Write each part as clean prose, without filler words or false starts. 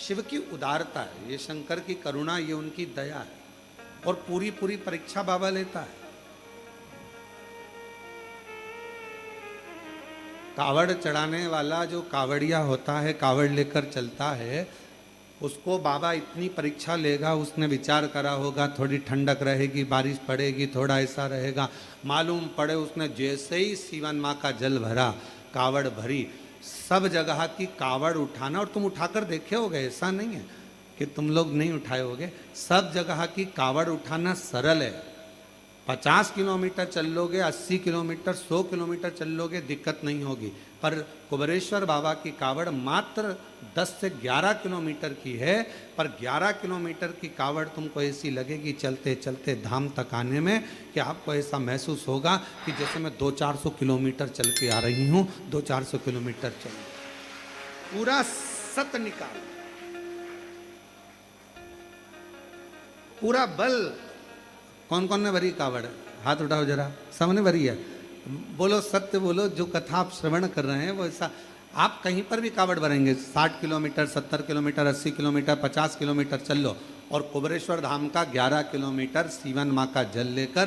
शिव की उदारता है, ये शंकर की करुणा, ये उनकी दया है। और पूरी पूरी परीक्षा बाबा लेता है। कावड़ चढ़ाने वाला जो कावड़िया होता है, कावड़ लेकर चलता है, उसको बाबा इतनी परीक्षा लेगा। उसने विचार करा होगा थोड़ी ठंडक रहेगी, बारिश पड़ेगी, थोड़ा ऐसा रहेगा। मालूम पड़े उसने जैसे ही सीवन माँ का जल भरा, कावड़ भरी, सब जगह की कावड़ उठाना, और तुम उठाकर देखे होगे, ऐसा नहीं है कि तुम लोग नहीं उठाए होगे, सब जगह की कावड़ उठाना सरल है। 50 किलोमीटर चल लोगे, 80 किलोमीटर, 100 किलोमीटर चल लोगे, दिक्कत नहीं होगी। पर कुबेरेश्वर बाबा की कावड़ मात्र 10 से 11 किलोमीटर की है, पर 11 किलोमीटर की कावड़ तुमको ऐसी लगेगी चलते चलते धाम तक आने में, कि आपको ऐसा महसूस होगा कि जैसे मैं 200-400 किलोमीटर चल के आ रही हूँ, 200-400 किलोमीटर चल, पूरा सत निकाल, पूरा बल। कौन कौन ने भरी कावड़? हाथ उठाओ जरा, सबने भरी है। बोलो सत्य बोलो, जो कथा आप श्रवण कर रहे हैं वो ऐसा, आप कहीं पर भी कावड़ भरेंगे, 60 किलोमीटर, 70 किलोमीटर, 80 किलोमीटर, 50 किलोमीटर चल लो, और कुबेरेश्वर धाम का 11 किलोमीटर सीवन माँ का जल लेकर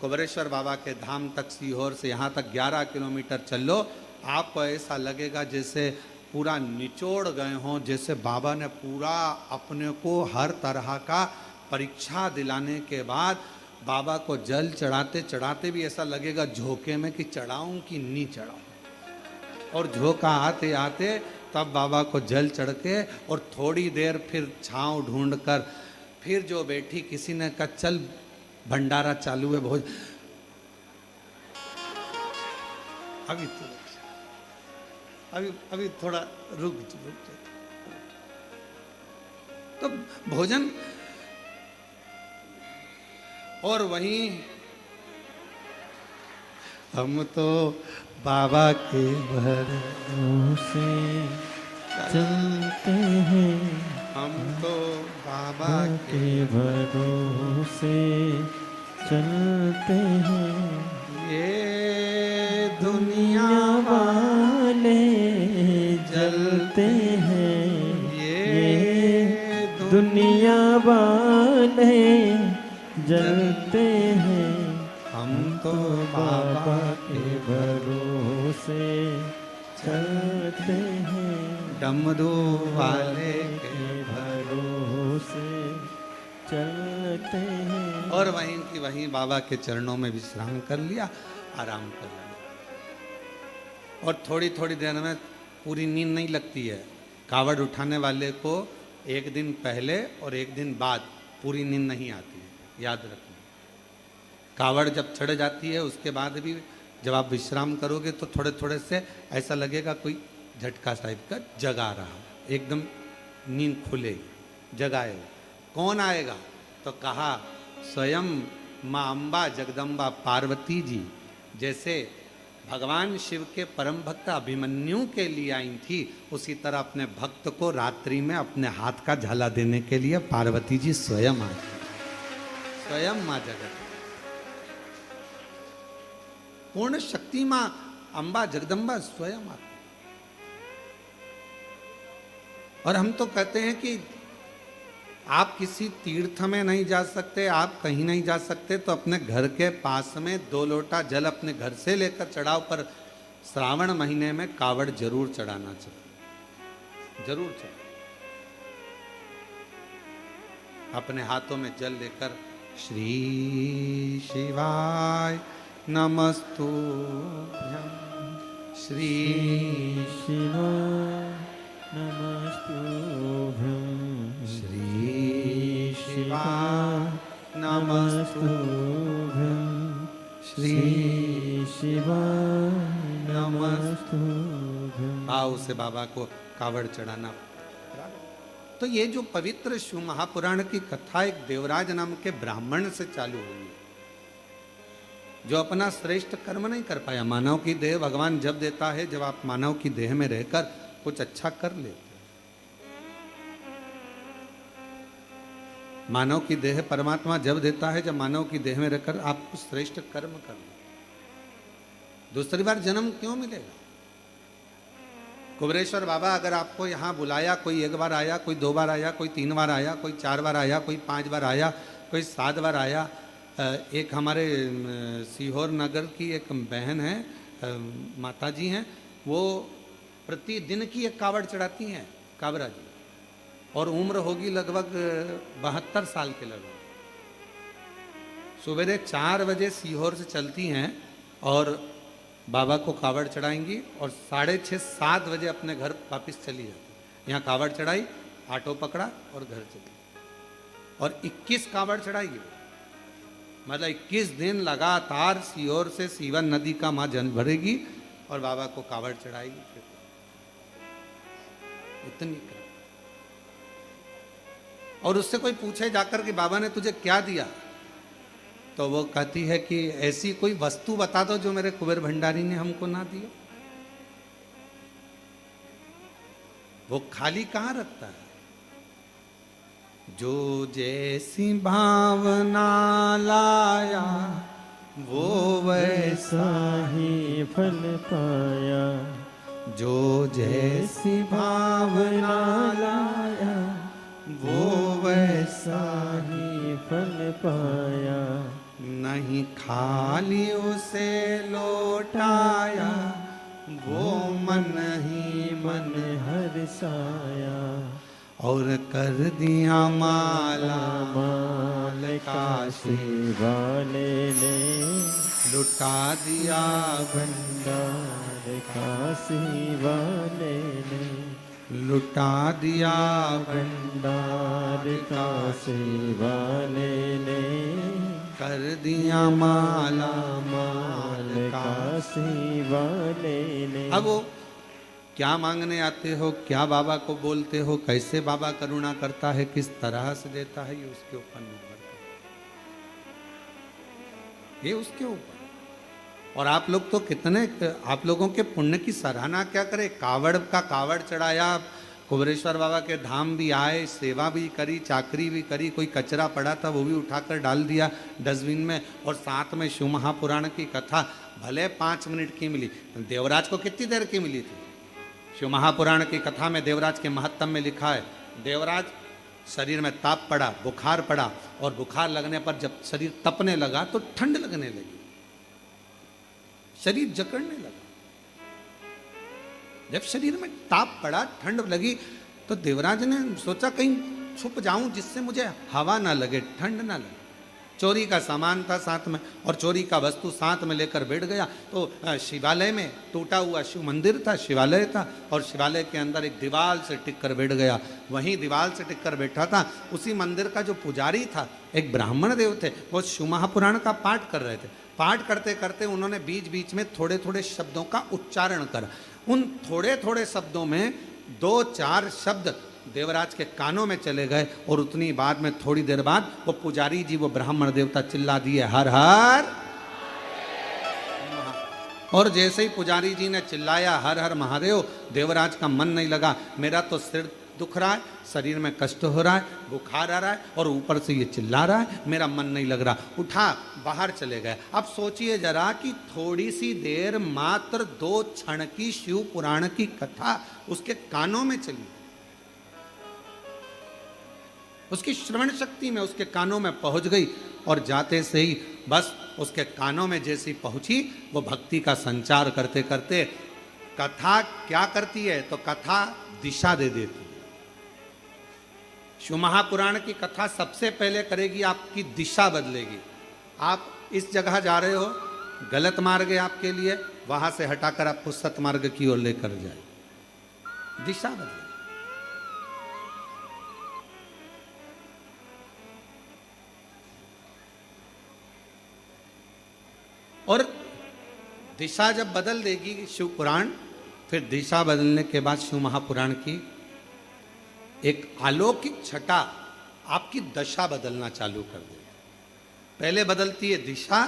कुबेरेश्वर बाबा के धाम तक, सीहोर से यहाँ तक 11 किलोमीटर चल लो, आपको ऐसा लगेगा जैसे पूरा निचोड़ गए हों, जैसे बाबा ने पूरा अपने को हर तरह का परीक्षा दिलाने के बाद बाबा को जल चढ़ाते चढ़ाते भी ऐसा लगेगा झोंके में कि चढ़ाऊं कि नहीं चढ़ाऊं। और झोंका आते आते तब बाबा को जल चढ़ के, और थोड़ी देर फिर छांव ढूंढ कर फिर जो बैठी, किसी ने कहा चल भंडारा चालू है भोज, अभी थोड़ा रुक तो भोजन। और वहीं हम तो बाबा के भरोसे चलते हैं, हम तो बाबा के भरोसे चलते हैं, ये दुनिया वाले जलते हैं, ये दुनिया वाले जलते हैं, हम तो बाबा के भरोसे चलते हैं, डमरू वाले के भरोसे चलते हैं। और वहीं की वहीं बाबा के चरणों में विश्राम कर लिया, आराम कर लिया। और थोड़ी थोड़ी देर में पूरी नींद नहीं लगती है। कावड़ उठाने वाले को एक दिन पहले और एक दिन बाद पूरी नींद नहीं आती है, याद रखना। कावड़ जब चढ़ जाती है उसके बाद भी जब आप विश्राम करोगे तो थोड़े थोड़े से ऐसा लगेगा कोई झटका टाइप का जगा रहा, एकदम नींद खुलेगी, जगाए। कौन आएगा? तो कहा स्वयं माँ अम्बा जगदम्बा पार्वती जी, जैसे भगवान शिव के परम भक्त अभिमन्यु के लिए आई थी, उसी तरह अपने भक्त को रात्रि में अपने हाथ का झाला देने के लिए पार्वती जी स्वयं आई, स्वयं माँ जगत, पूर्ण शक्ति माँ अम्बा जगदम्बा स्वयं आती। और हम तो कहते हैं कि आप किसी तीर्थ में नहीं जा सकते, आप कहीं नहीं जा सकते, तो अपने घर के पास में 2 लोटा जल अपने घर से लेकर चढ़ाओ, पर श्रावण महीने में कावड़ जरूर चढ़ाना चाहिए, जरूर चढ़ाओ। अपने हाथों में जल लेकर श्री शिवाय नमस्तुभ्यं, श्री शिवाय नमस्तुभ्यं, श्री शिवाय नमस्तुभ्यं, श्री शिवाय नमस्तुभ्यं। भाव से बाबा को कावड़ चढ़ाना। तो ये जो पवित्र शिव महापुराण की कथा एक देवराज नाम के ब्राह्मण से चालू हुई, जो अपना श्रेष्ठ कर्म नहीं कर पाया। मानव की देह भगवान जब देता है, जब आप मानव की देह में रहकर कुछ अच्छा कर लेते। मानव की देह परमात्मा जब देता है, जब मानव की देह में रहकर आप कुछ श्रेष्ठ कर्म कर लेते। दूसरी बार जन्म क्यों मिलेगा? कुबेरेश्वर बाबा अगर आपको यहाँ बुलाया, कोई 1 बार आया, कोई 2 बार आया, कोई 3 बार आया, कोई 4 बार आया, कोई 5 बार आया, कोई 7 बार आया। एक हमारे सीहोर नगर की एक बहन है, माता जी हैं, वो प्रतिदिन की एक कावड़ चढ़ाती हैं, काबरा जी, और उम्र होगी लगभग 72 साल के लगभग। सवेरे 4 बजे सीहोर से चलती हैं और बाबा को कावड़ चढ़ाएंगी और 6:30-7 बजे अपने घर वापस चली जाती। यहाँ कावड़ चढ़ाई, ऑटो पकड़ा और घर चली, और 21 कावड़ चढ़ाई। मतलब 21 दिन लगातार सीहोर से सीवन नदी का माँ जल भरेगी और बाबा को कावड़ चढ़ाएगी। इतनी कर। और उससे कोई पूछे जाकर कि बाबा ने तुझे क्या दिया, तो वो कहती है कि ऐसी कोई वस्तु बता दो जो मेरे कुबेर भंडारी ने हमको ना दिया। वो खाली कहाँ रखता है। जो जैसी भावना लाया वो वैसा ही फल पाया, जो जैसी भावना लाया वो वैसा ही फल पाया। नहीं खाली उसे लौटाया, वो मन ही मन हर्षाया, और कर दिया माला माल काशी वाले ने, लुटा दिया भंडार काशी वाले ने, लुटा दिया भंडार काशी वाले ने, कर दिया माला माल काशी वाले ने। अब वो क्या मांगने आते हो, क्या बाबा को बोलते हो, कैसे बाबा करुणा करता है, किस तरह से देता है, ये उसके ऊपर निर्भर करता है, ये उसके ऊपर। और आप लोग तो कितने, आप लोगों के पुण्य की सराहना क्या करे। कावड़ का कावड़ चढ़ाया, कुबेरेश्वर बाबा के धाम भी आए, सेवा भी करी, चाकरी भी करी, कोई कचरा पड़ा था वो भी उठाकर डाल दिया डस्टबिन में, और साथ में शिव महापुराण की कथा भले 5 मिनट की मिली, देवराज को कितनी देर की मिली थी। शिव महापुराण की कथा में देवराज के महत्तम में लिखा है, देवराज शरीर में ताप पड़ा, बुखार पड़ा, और बुखार लगने पर जब शरीर तपने लगा तो ठंड लगने लगी, शरीर जकड़ने लगा। जब शरीर में ताप पड़ा, ठंड लगी, तो देवराज ने सोचा कहीं छुप जाऊं जिससे मुझे हवा ना लगे, ठंड ना लगे। चोरी का सामान था साथ में, और चोरी का वस्तु साथ में लेकर बैठ गया। तो शिवालय में टूटा हुआ शिव मंदिर था, शिवालय था, और शिवालय के अंदर एक दीवार से टिक कर बैठ गया। वहीं दीवार से टिक कर बैठा था, उसी मंदिर का जो पुजारी था, एक ब्राह्मण देव थे, वो शिव महापुराण का पाठ कर रहे थे। पाठ करते करते उन्होंने बीच बीच में थोड़े थोड़े शब्दों का उच्चारण करा। उन थोड़े थोड़े शब्दों में 2-4 शब्द देवराज के कानों में चले गए, और उतनी बाद में थोड़ी देर बाद वो पुजारी जी, वो ब्राह्मण देवता चिल्ला दिए, हर हर। और जैसे ही पुजारी जी ने चिल्लाया हर हर महादेव, देवराज का मन नहीं लगा। मेरा तो सिर दुख रहा है, शरीर में कष्ट हो रहा है, बुखार आ रहा है, और ऊपर से ये चिल्ला रहा है, मेरा मन नहीं लग रहा। उठा बाहर चले गए। अब सोचिए जरा कि थोड़ी सी देर, मात्र 2 क्षण की शिव पुराण की कथा उसके कानों में चली, उसकी श्रवण शक्ति में उसके कानों में पहुंच गई, और जाते से ही बस उसके कानों में जैसी पहुंची, वो भक्ति का संचार करते करते, कथा क्या करती है, तो कथा दिशा दे देती है। शिव महापुराण की कथा सबसे पहले करेगी, आपकी दिशा बदलेगी। आप इस जगह जा रहे हो, गलत मार्ग है आपके लिए, वहां से हटाकर आपको सतमार्ग की ओर लेकर जाए, दिशा बदले। और दिशा जब बदल देगी शिव पुराण, फिर दिशा बदलने के बाद शिव महापुराण की एक अलौकिक छटा आपकी दशा बदलना चालू कर देगी। पहले बदलती है दिशा,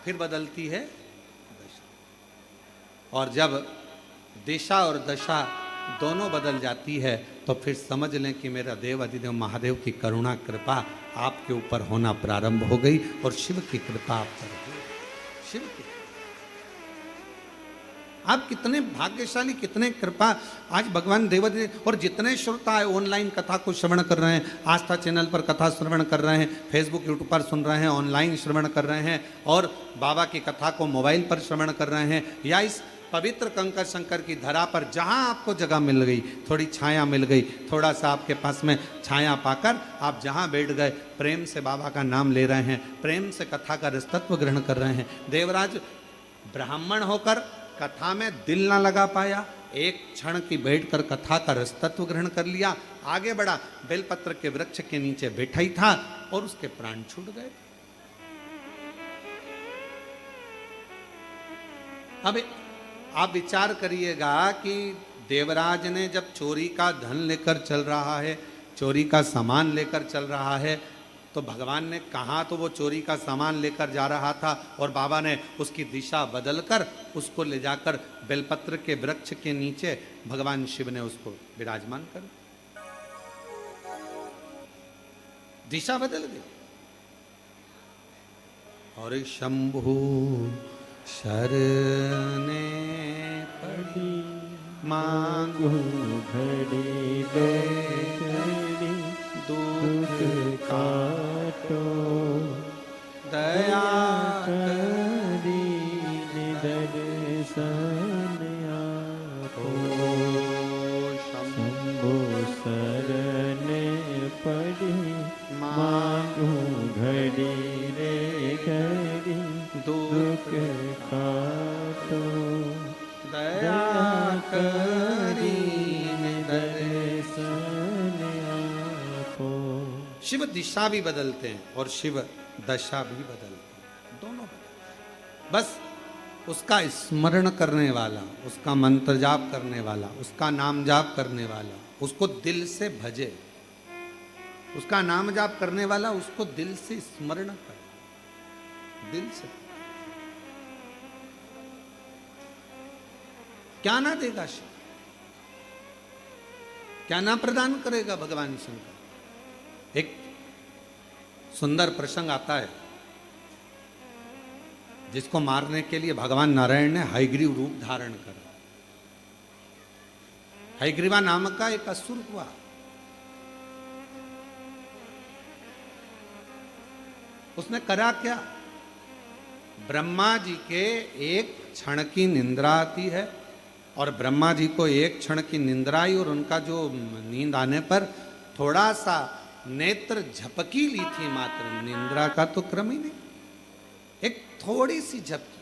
फिर बदलती है दशा, और जब दिशा और दशा दोनों बदल जाती है, तो फिर समझ लें कि मेरा देव अधिदेव महादेव की करुणा कृपा आपके ऊपर होना प्रारंभ हो गई, और शिव की कृपा आप पर हो, शिव की। आप कितने भाग्यशाली, कितने कृपा आज भगवान देवादिदेव। और जितने श्रोता है ऑनलाइन कथा को श्रवण कर रहे हैं, आस्था चैनल पर कथा श्रवण कर रहे हैं, फेसबुक यूट्यूब पर सुन रहे हैं, ऑनलाइन श्रवण कर रहे हैं, और बाबा की कथा को मोबाइल पर श्रवण कर रहे हैं, या इस पवित्र कंकर शंकर की धरा पर जहाँ आपको जगह मिल गई, थोड़ी छाया मिल गई, थोड़ा सा आपके पास में छाया पाकर आप जहाँ बैठ गए, प्रेम से बाबा का नाम ले रहे हैं, प्रेम से कथा का रसतत्व ग्रहण कर रहे हैं। देवराज ब्राह्मण होकर कथा में दिल ना लगा पाया, एक क्षण की बैठकर कथा का रसतत्व ग्रहण कर लिया, आगे बढ़ा, बेलपत्र के वृक्ष के नीचे बैठा ही था और उसके प्राण छूट गए। अब आप विचार करिएगा कि देवराज ने जब चोरी का धन लेकर चल रहा है, चोरी का सामान लेकर चल रहा है, तो भगवान ने कहा तो वो चोरी का सामान लेकर जा रहा था, और बाबा ने उसकी दिशा बदलकर उसको ले जाकर बेलपत्र के वृक्ष के नीचे भगवान शिव ने उसको विराजमान कर, दिशा बदल गई। और शंभु शरणे पड़ी मांगू घड़ी दो घड़ी दुख काटो दया करी निदर्शन आपो शंभु शरण पड़ी मांगू घड़ी रे घड़ी दुख काटो दया करी दर्शन आपो। शिव दिशा भी बदलते हैं और शिव दशा भी बदलते हैं, दोनों बदलते। बस उसका स्मरण करने वाला, उसका मंत्र जाप करने वाला, उसका नाम जाप करने वाला उसको दिल से भजे, उसका नाम जाप करने वाला उसको दिल से स्मरण करे, दिल से। क्या ना देगा शिव, क्या ना प्रदान करेगा भगवान शंकर। एक सुंदर प्रसंग आता है जिसको मारने के लिए भगवान नारायण ने हयग्रीव रूप धारण करा। हयग्रीवा नामक का एक असुर हुआ, उसने करा क्या, ब्रह्मा जी के एक क्षण की निंद्रा आती है, और ब्रह्मा जी को एक क्षण की निंद्रा आई, और उनका जो नींद आने पर थोड़ा सा नेत्र झपकी ली थी, मात्र निंद्रा का तो क्रम ही नहीं, एक थोड़ी सी झपकी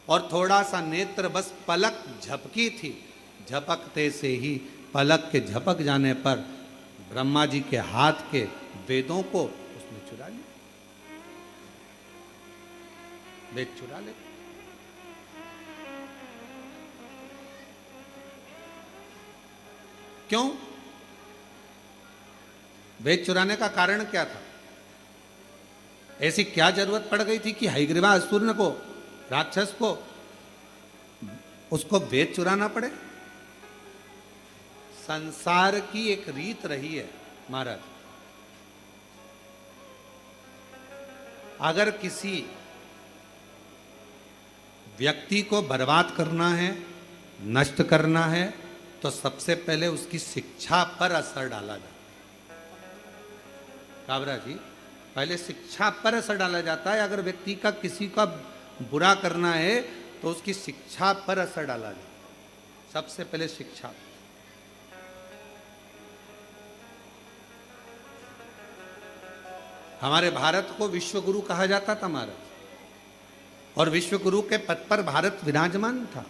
और थोड़ा सा नेत्र, बस पलक झपकी थी। झपकते से ही पलक के झपक जाने पर ब्रह्मा जी के हाथ के वेदों को उसने चुरा लिया, वेद चुरा ले। क्यों? वेद चुराने का कारण क्या था? ऐसी क्या जरूरत पड़ गई थी कि हयग्रीवा असुर को, राक्षस को, उसको वेद चुराना पड़े? संसार की एक रीत रही है महाराज, अगर किसी व्यक्ति को बर्बाद करना है, नष्ट करना है, तो सबसे पहले उसकी शिक्षा पर असर डाला जाता है। काबरा जी, पहले शिक्षा पर असर डाला जाता है। अगर व्यक्ति का किसी का बुरा करना है तो उसकी शिक्षा पर असर डाला जाता है, सबसे पहले शिक्षा। हमारे भारत को विश्व गुरु कहा जाता था महाराज, और विश्व गुरु के पद पर भारत विराजमान था।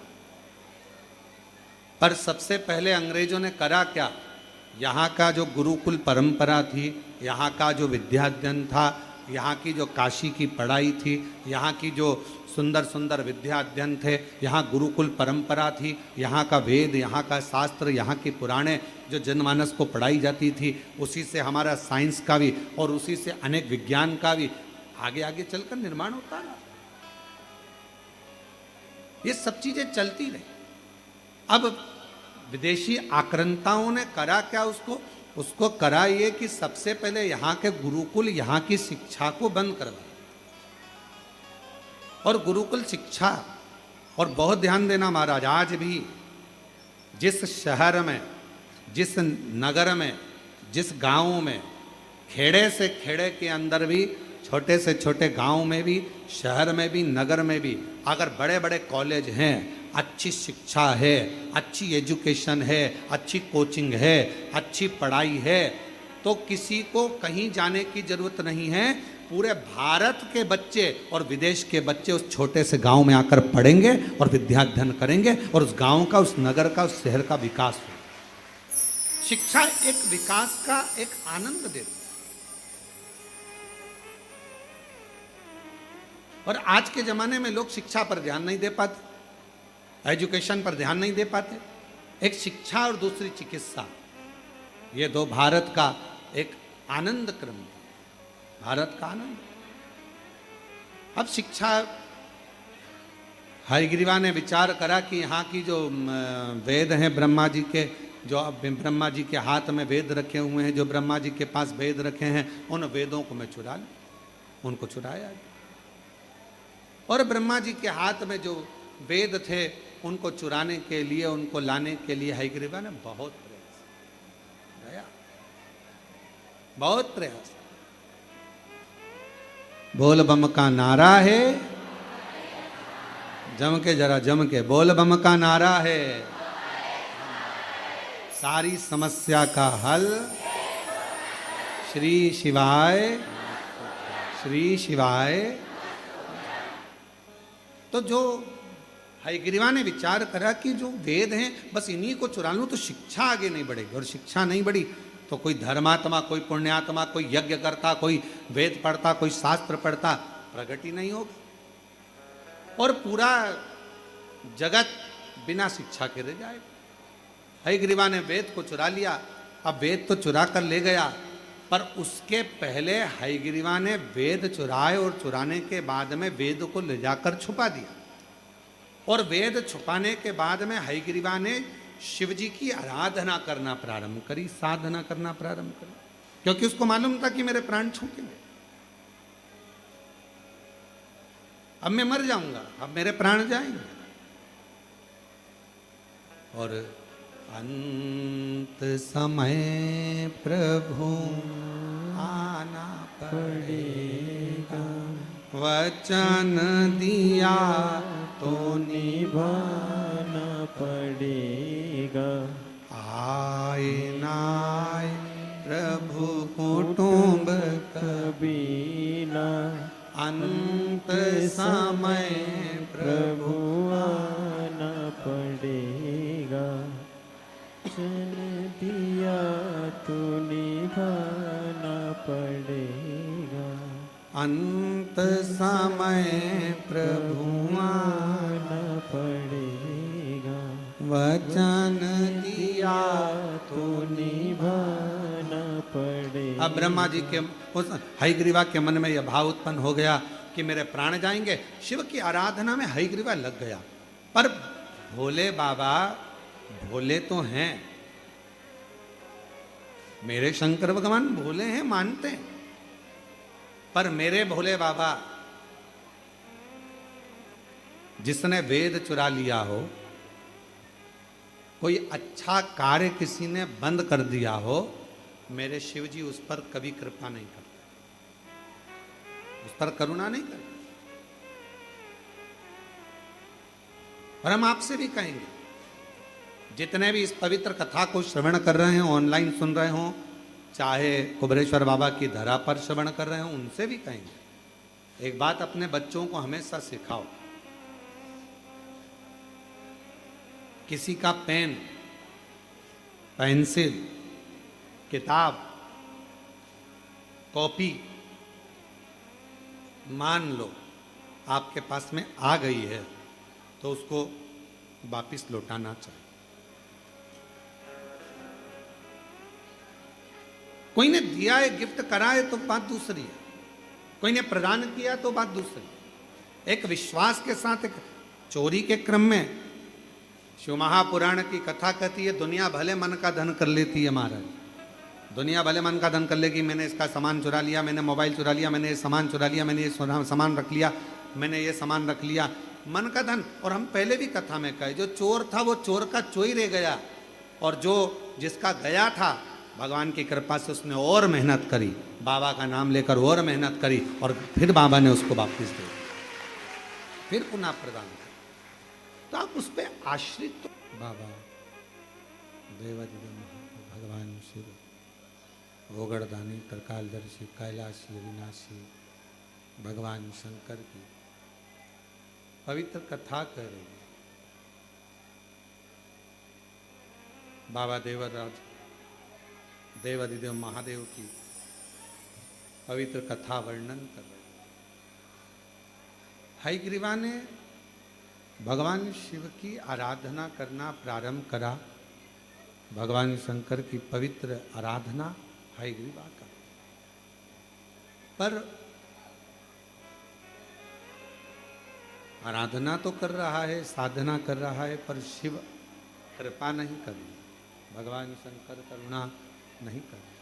पर सबसे पहले अंग्रेजों ने करा क्या, यहाँ का जो गुरुकुल परंपरा थी, यहाँ का जो विद्याध्ययन था, यहाँ की जो काशी की पढ़ाई थी, यहाँ की जो सुंदर सुंदर विद्याध्ययन थे, यहाँ गुरुकुल परंपरा थी, यहाँ का वेद, यहाँ का शास्त्र, यहाँ की पुराणे जो जनमानस को पढ़ाई जाती थी, उसी से हमारा साइंस का भी और उसी से अनेक विज्ञान का भी आगे आगे चलकर निर्माण होता है। ये सब चीजें चलती रही। अब विदेशी आक्रांताओं ने करा क्या, उसको करा ये कि सबसे पहले यहाँ के गुरुकुल, यहाँ की शिक्षा को बंद करवा, और गुरुकुल शिक्षा और बहुत ध्यान देना महाराज, आज भी जिस शहर में, जिस नगर में, जिस गांव में, खेड़े से खेड़े के अंदर भी, छोटे से छोटे गांव में भी, शहर में भी, नगर में भी अगर बड़े बड़े कॉलेज हैं, अच्छी शिक्षा है, अच्छी एजुकेशन है, अच्छी कोचिंग है, अच्छी पढ़ाई है, तो किसी को कहीं जाने की जरूरत नहीं है। पूरे भारत के बच्चे और विदेश के बच्चे उस छोटे से गांव में आकर पढ़ेंगे और विद्या अध्ययन करेंगे और उस गांव का, उस नगर का, उस शहर का विकास हो। शिक्षा एक विकास का एक आनंद देती है। और आज के जमाने में लोग शिक्षा पर ध्यान नहीं दे पाते, एजुकेशन पर ध्यान नहीं दे पाते। एक शिक्षा और दूसरी चिकित्सा, ये दो भारत का एक आनंद क्रम, भारत का आनंद। अब शिक्षा, हयग्रीवा ने विचार करा कि यहाँ की जो वेद हैं ब्रह्मा जी के, जो अब ब्रह्मा जी के हाथ में वेद रखे हुए हैं, जो ब्रह्मा जी के पास वेद रखे हैं, उन वेदों को मैं चुरा लूं। उनको चुराया और ब्रह्मा जी के हाथ में जो वेद थे उनको चुराने के लिए, उनको लाने के लिए हयग्रीवा ने बहुत प्रयास किया, बहुत प्रयास। बोल बम का नारा है, जम के, जरा जम के बोल बम का नारा है, सारी समस्या का हल श्री शिवाय, श्री शिवाय। तो जो हयग्रीवा ने विचार करा कि जो वेद हैं बस इन्हीं को चुरा लूं तो शिक्षा आगे नहीं बढ़ेगी, और शिक्षा नहीं बढ़ी तो कोई धर्मात्मा, कोई पुण्यात्मा, कोई यज्ञ करता, कोई वेद पढ़ता, कोई शास्त्र पढ़ता प्रगट ही नहीं होगा और पूरा जगत बिना शिक्षा के रह जाएगा। हयग्रीवा ने वेद को चुरा लिया। अब वेद तो चुरा कर ले गया, पर उसके पहले हयग्रीवा ने वेद चुराए और चुराने के बाद में वेद को ले जाकर छुपा दिया। और वेद छुपाने के बाद में हयग्रीवा ने शिव जी की आराधना करना प्रारंभ करी, साधना करना प्रारंभ करी, क्योंकि उसको मालूम था कि मेरे प्राण छूटेंगे, अब मैं मर जाऊंगा, अब मेरे प्राण जाएंगे। और अंत समय प्रभु आना पड़ेगा, वचन दिया तो निभाना पड़ेगा। आए नाय प्रभु कुटुंब कभी ना अंत समय प्रभु आना पड़ेगा। वचन दिया तो निभाना पड़ेगा। अंत समय प्रभु आना पड़ेगा। वचन दिया तो निभाना पड़ेगा। अब ब्रह्मा जी के, उस हयग्रीवा के मन में यह भाव उत्पन्न हो गया कि मेरे प्राण जाएंगे। शिव की आराधना में हयग्रीवा लग गया, पर भोले बाबा भोले तो हैं, मेरे शंकर भगवान भोले हैं, मानते हैं, पर मेरे भोले बाबा जिसने वेद चुरा लिया हो, कोई अच्छा कार्य किसी ने बंद कर दिया हो, मेरे शिव जी उस पर कभी कृपा नहीं करते, उस पर करुणा नहीं करते। और हम आपसे भी कहेंगे, जितने भी इस पवित्र कथा को श्रवण कर रहे हैं, ऑनलाइन सुन रहे हो, चाहे कुबरेश्वर बाबा की धरा पर श्रवण कर रहे हो, उनसे भी कहेंगे, एक बात अपने बच्चों को हमेशा सिखाओ, किसी का पेन, पेंसिल, किताब, कॉपी मान लो आपके पास में आ गई है तो उसको वापिस लौटाना चाहिए। कोई ने दिया है, गिफ्ट करा है तो बात दूसरी है, कोई ने प्रदान किया तो बात दूसरी। एक विश्वास के साथ, एक चोरी के क्रम में शिव महापुराण की कथा कहती है, दुनिया भले मन का धन कर लेती है महाराज, दुनिया भले मन का धन कर लेगी, मैंने इसका सामान चुरा लिया, मैंने मोबाइल चुरा लिया, मैंने ये सामान चुरा लिया, मैंने ये सामान रख लिया, मैंने ये सामान रख लिया, मन का धन। और हम पहले भी कथा में कहे, जो चोर था वो चोर का चोरी रह गया, और जो जिसका गया था भगवान की कृपा से उसने और मेहनत करी, बाबा का नाम लेकर और मेहनत करी, और फिर बाबा ने उसको वापस दे दिया, फिर पुनः प्रदान किया। तो आप उस पर आश्रित तो बाबा देवादिदेव भगवान शिव, गोगड़दानी, त्रिकालदर्शी, कैलाशी, अविनाशी भगवान शंकर की पवित्र कथा कर रही है। बाबा देवराज देवादिदेव महादेव की पवित्र कथा वर्णन कर रहे हैं। हयग्रीवा ने भगवान शिव की आराधना करना प्रारंभ करा। भगवान शंकर की पवित्र आराधना हयग्रीवा का, पर आराधना तो कर रहा है, साधना कर रहा है, पर शिव कृपा नहीं कर रहे, भगवान शंकर करुणा नहीं कर रहे।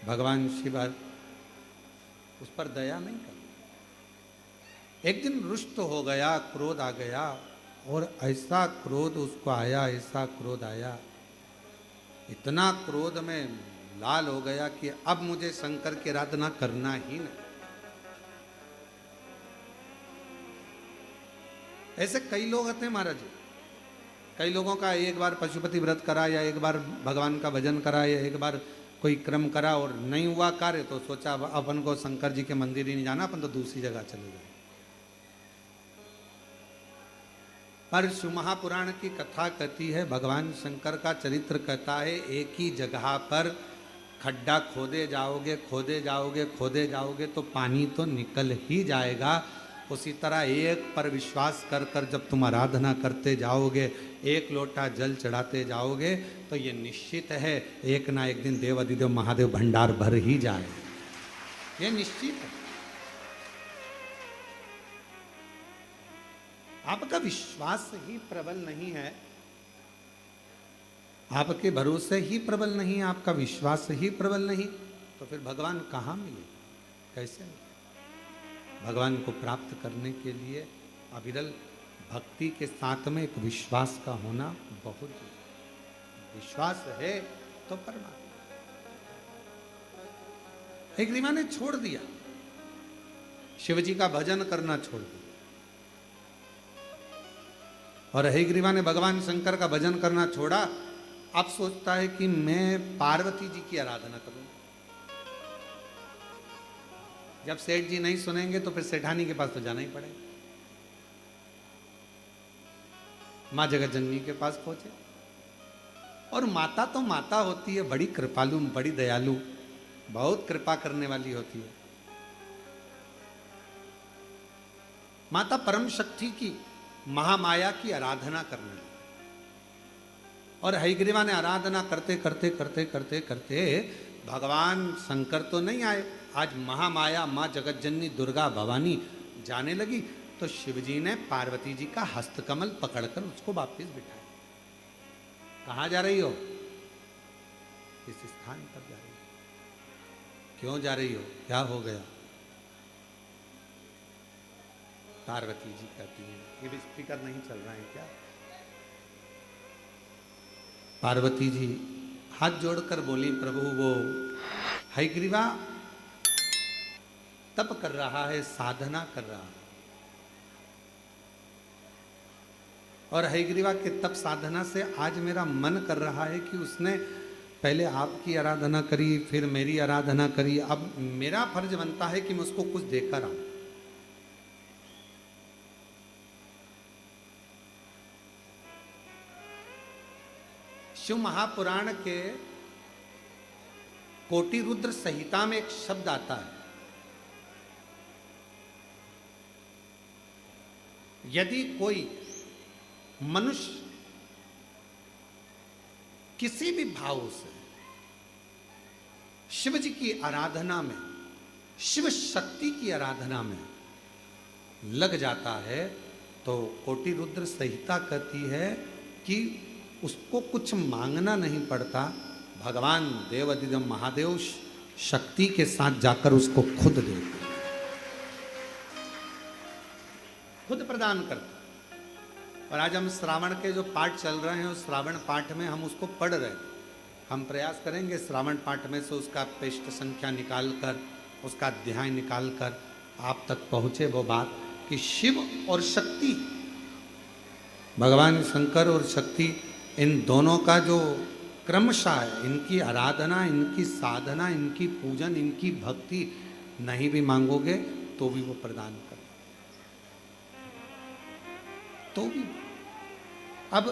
भगवान शिव उस पर दया नहीं कर रहे। एक दिन रुष्ट हो गया, क्रोध आ गया, और ऐसा क्रोध उसको आया, ऐसा क्रोध आया, इतना क्रोध में लाल हो गया कि अब मुझे शंकर की आराधना करना ही नहीं। ऐसे कई लोग होते हैं महाराज जी, कई लोगों का एक बार पशुपति व्रत करा, या एक बार भगवान का भजन करा, या एक बार कोई क्रम करा और नहीं हुआ कार्य, तो सोचा अपन को शंकर जी के मंदिर ही नहीं जाना, अपन तो दूसरी जगह चले जाए। पर शिव महापुराण की कथा कहती है, भगवान शंकर का चरित्र कहता है, एक ही जगह पर खड्डा खोदे जाओगे, खोदे जाओगे, खोदे जाओगे तो पानी तो निकल ही जाएगा। उसी तरह एक पर विश्वास कर कर जब तुम आराधना करते जाओगे, एक लोटा जल चढ़ाते जाओगे, तो ये निश्चित है एक ना एक दिन देवादिदेव महादेव भंडार भर ही जाए, ये निश्चित है। आपका विश्वास ही प्रबल नहीं है, आपके भरोसे ही प्रबल नहीं है, आपका विश्वास ही प्रबल नहीं, तो फिर भगवान कहाँ मिले, कैसे मिले? भगवान को प्राप्त करने के लिए अविरल भक्ति के साथ में एक विश्वास का होना बहुत जरूरी। विश्वास है तो परमात्मा। हयग्रीवा ने छोड़ दिया, शिवजी का भजन करना छोड़ दिया, और हयग्रीवा ने भगवान शंकर का भजन करना छोड़ा। अब सोचता है कि मैं पार्वती जी की आराधना करूं। जब सेठ जी नहीं सुनेंगे तो फिर सेठानी के पास तो जाना ही पड़ेगा। मां जगत जननी के पास पहुंचे, और माता तो माता होती है, बड़ी कृपालु, बड़ी दयालु, बहुत कृपा करने वाली होती है। माता परम शक्ति की, महामाया की आराधना करने लगी, और हयग्रीवा ने आराधना करते करते करते करते करते भगवान शंकर तो नहीं आए, आज महामाया माँ जगतजननी दुर्गा भवानी जाने लगी, तो शिवजी ने पार्वती जी का हस्तकमल पकड़कर उसको वापस बिठाया। कहाँ जा रही हो? इस स्थान पर जा रही हो। क्यों जा रही हो? क्या हो गया? पार्वती जी कहती हैं, ये भी स्पीकर नहीं चल रहा है क्या? पार्वती जी हाथ जोड़कर बोली, प्रभु वो हयग्रीवा तप कर रहा है, साधना कर रहा है, और हयग्रीवा के तप साधना से आज मेरा मन कर रहा है कि उसने पहले आपकी आराधना करी, फिर मेरी आराधना करी, अब मेरा फर्ज बनता है कि मैं उसको कुछ देकर आऊं। शिव महापुराण के कोटि रुद्र संहिता में एक शब्द आता है, यदि कोई मनुष्य किसी भी भाव से शिव जी की आराधना में, शिव शक्ति की आराधना में लग जाता है, तो कोटि रुद्र संहिता कहती है कि उसको कुछ मांगना नहीं पड़ता, भगवान देवादिदेव महादेव शक्ति के साथ जाकर उसको खुद देते। प्रदान करता। और आज हम श्रावण के जो पाठ चल रहे हैं उस श्रावण पाठ में हम उसको पढ़ रहे हैं। हम प्रयास करेंगे श्रावण पाठ में से उसका पृष्ठ संख्या निकाल कर, उसका अध्याय निकाल कर आप तक पहुँचे वो बात कि शिव और शक्ति, भगवान शंकर और शक्ति, इन दोनों का जो क्रमशः है, इनकी आराधना, इनकी साधना, इनकी पूजन, इनकी भक्ति नहीं भी मांगोगे तो भी वो प्रदान कर, तो भी। अब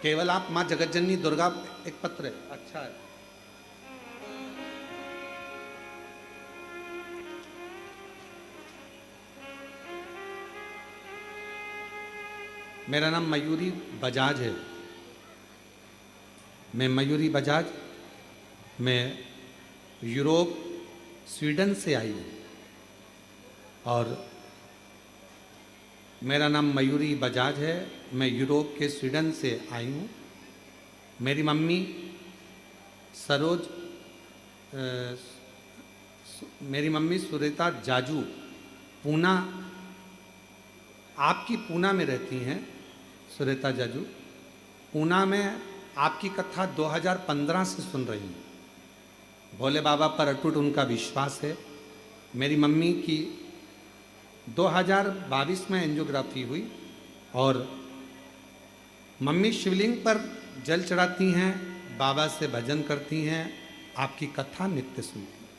केवल आप मां जगतजननी दुर्गा, एक पत्र है, अच्छा है, मेरा नाम मयूरी बजाज है। मैं मयूरी बजाज, मैं यूरोप स्वीडन से आई हूँ और मेरा नाम मयूरी बजाज है। मैं यूरोप के स्वीडन से आई हूँ। मेरी मम्मी सरोज, मेरी मम्मी सुरेता जाजू पूना, आपकी पूना में रहती हैं। सुरेता जाजू पूना में आपकी कथा 2015 से सुन रही हूँ। भोले बाबा पर अटूट उनका विश्वास है। मेरी मम्मी की 2022 में एंजियोग्राफी हुई और मम्मी शिवलिंग पर जल चढ़ाती हैं, बाबा से भजन करती हैं, आपकी कथा नित्य सुनती हैं।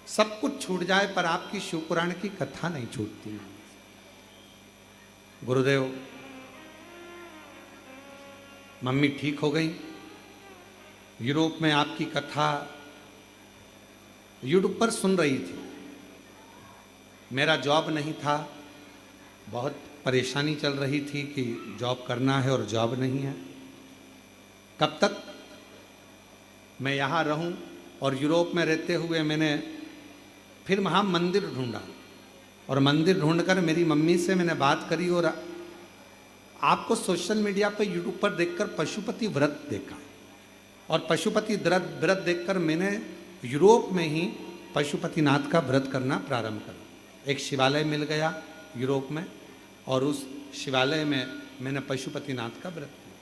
सब कुछ छूट जाए पर आपकी शिव पुराण की कथा नहीं छूटती। गुरुदेव, मम्मी ठीक हो गई। यूरोप में आपकी कथा यूट्यूब पर सुन रही थी। मेरा जॉब नहीं था, बहुत परेशानी चल रही थी कि जॉब करना है और जॉब नहीं है, कब तक मैं यहाँ रहूं। और यूरोप में रहते हुए मैंने फिर वहाँ मंदिर ढूंढा और मंदिर ढूंढकर मेरी मम्मी से मैंने बात करी और आपको सोशल मीडिया पर यूट्यूब पर देखकर पशुपति व्रत देखा और पशुपति व्रत देखकर मैंने यूरोप में ही पशुपतिनाथ का व्रत करना प्रारंभ करा। एक शिवालय मिल गया यूरोप में और उस शिवालय में मैंने पशुपतिनाथ का व्रत किया।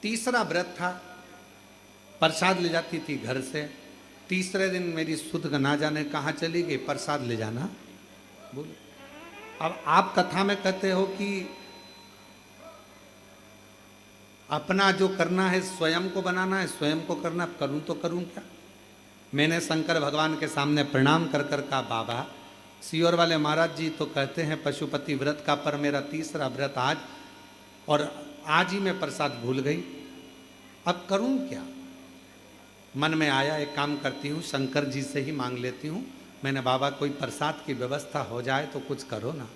तीसरा व्रत था, प्रसाद ले जाती थी घर से। तीसरे दिन मेरी सुध ना जाने कहाँ चली गई, प्रसाद ले जाना बोले। अब आप कथा में कहते हो कि अपना जो करना है स्वयं को बनाना है, स्वयं को करना, करूं तो करूं क्या। मैंने शंकर भगवान के सामने प्रणाम कर कर कहा, बाबा सियोर वाले महाराज जी तो कहते हैं पशुपति व्रत का, पर मेरा तीसरा व्रत आज, और आज ही मैं प्रसाद भूल गई, अब करूं क्या। मन में आया एक काम करती हूँ, शंकर जी से ही मांग लेती हूँ। मैंने बाबा कोई प्रसाद की व्यवस्था हो जाए तो कुछ करो ना।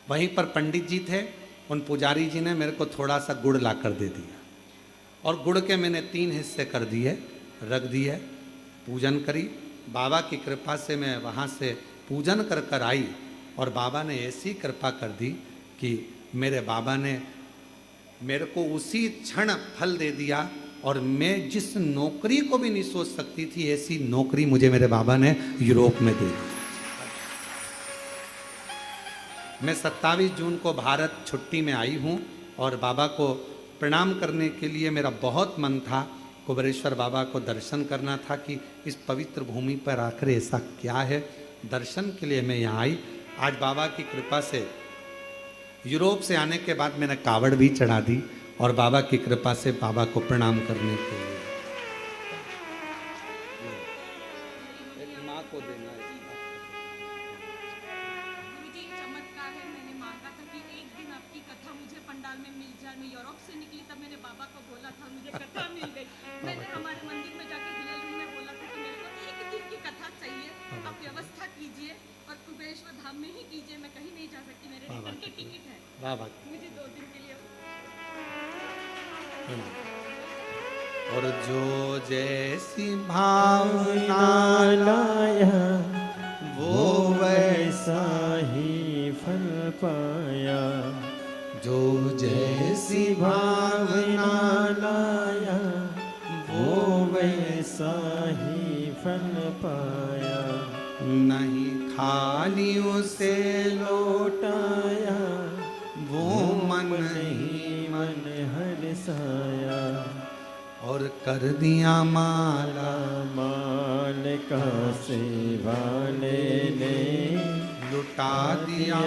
वहीं पर पंडित जी थे, उन पुजारी जी ने मेरे को थोड़ा सा गुड़ ला कर दे दिया और गुड़ के मैंने 3 हिस्से कर दिए, रख दिए, पूजन करी। बाबा की कृपा से मैं वहाँ से पूजन कर कर आई और बाबा ने ऐसी कृपा कर दी कि मेरे बाबा ने मेरे को उसी क्षण फल दे दिया और मैं जिस नौकरी को भी नहीं सोच सकती थी ऐसी नौकरी मुझे मेरे बाबा ने यूरोप में दे दी। मैं 27 जून को भारत छुट्टी में आई हूँ और बाबा को प्रणाम करने के लिए मेरा बहुत मन था। कुबेरेश्वर बाबा को दर्शन करना था कि इस पवित्र भूमि पर आकर ऐसा क्या है। दर्शन के लिए मैं यहाँ आई। आज बाबा की कृपा से यूरोप से आने के बाद मैंने कावड़ भी चढ़ा दी और बाबा की कृपा से बाबा को प्रणाम करने के लिए माँ को देना है। गुरुजी चमत्कार है, मैंने मांगा था कि एक दिन आपकी कथा मुझे पंडाल में मिल जाए। मैं यूरोप से निकली तब मैंने बाबा को बोला था, मुझे कथा मिल गई। मैंने हमारे मंदिर में जाके दिल्ली में बोला था कि मेरे को एक दिन की कथा चाहिए, आप व्यवस्था कीजिए और कुबेरेश्वर धाम में ही कीजिए, मैं कहीं नहीं जा सकती, मेरे रिटर्न की टिकट है, मुझे 2 दिन के लिए। और जो जैसी भावना लाया वो वैसा ही फल पाया, जो जैसी भावना लाया वो वैसा ही फल पाया, नहीं खाली उसे लौटाया, वो मन ही मन हरसाया, और कर दिया माला माल का सेवाले ने, लुटा दिया।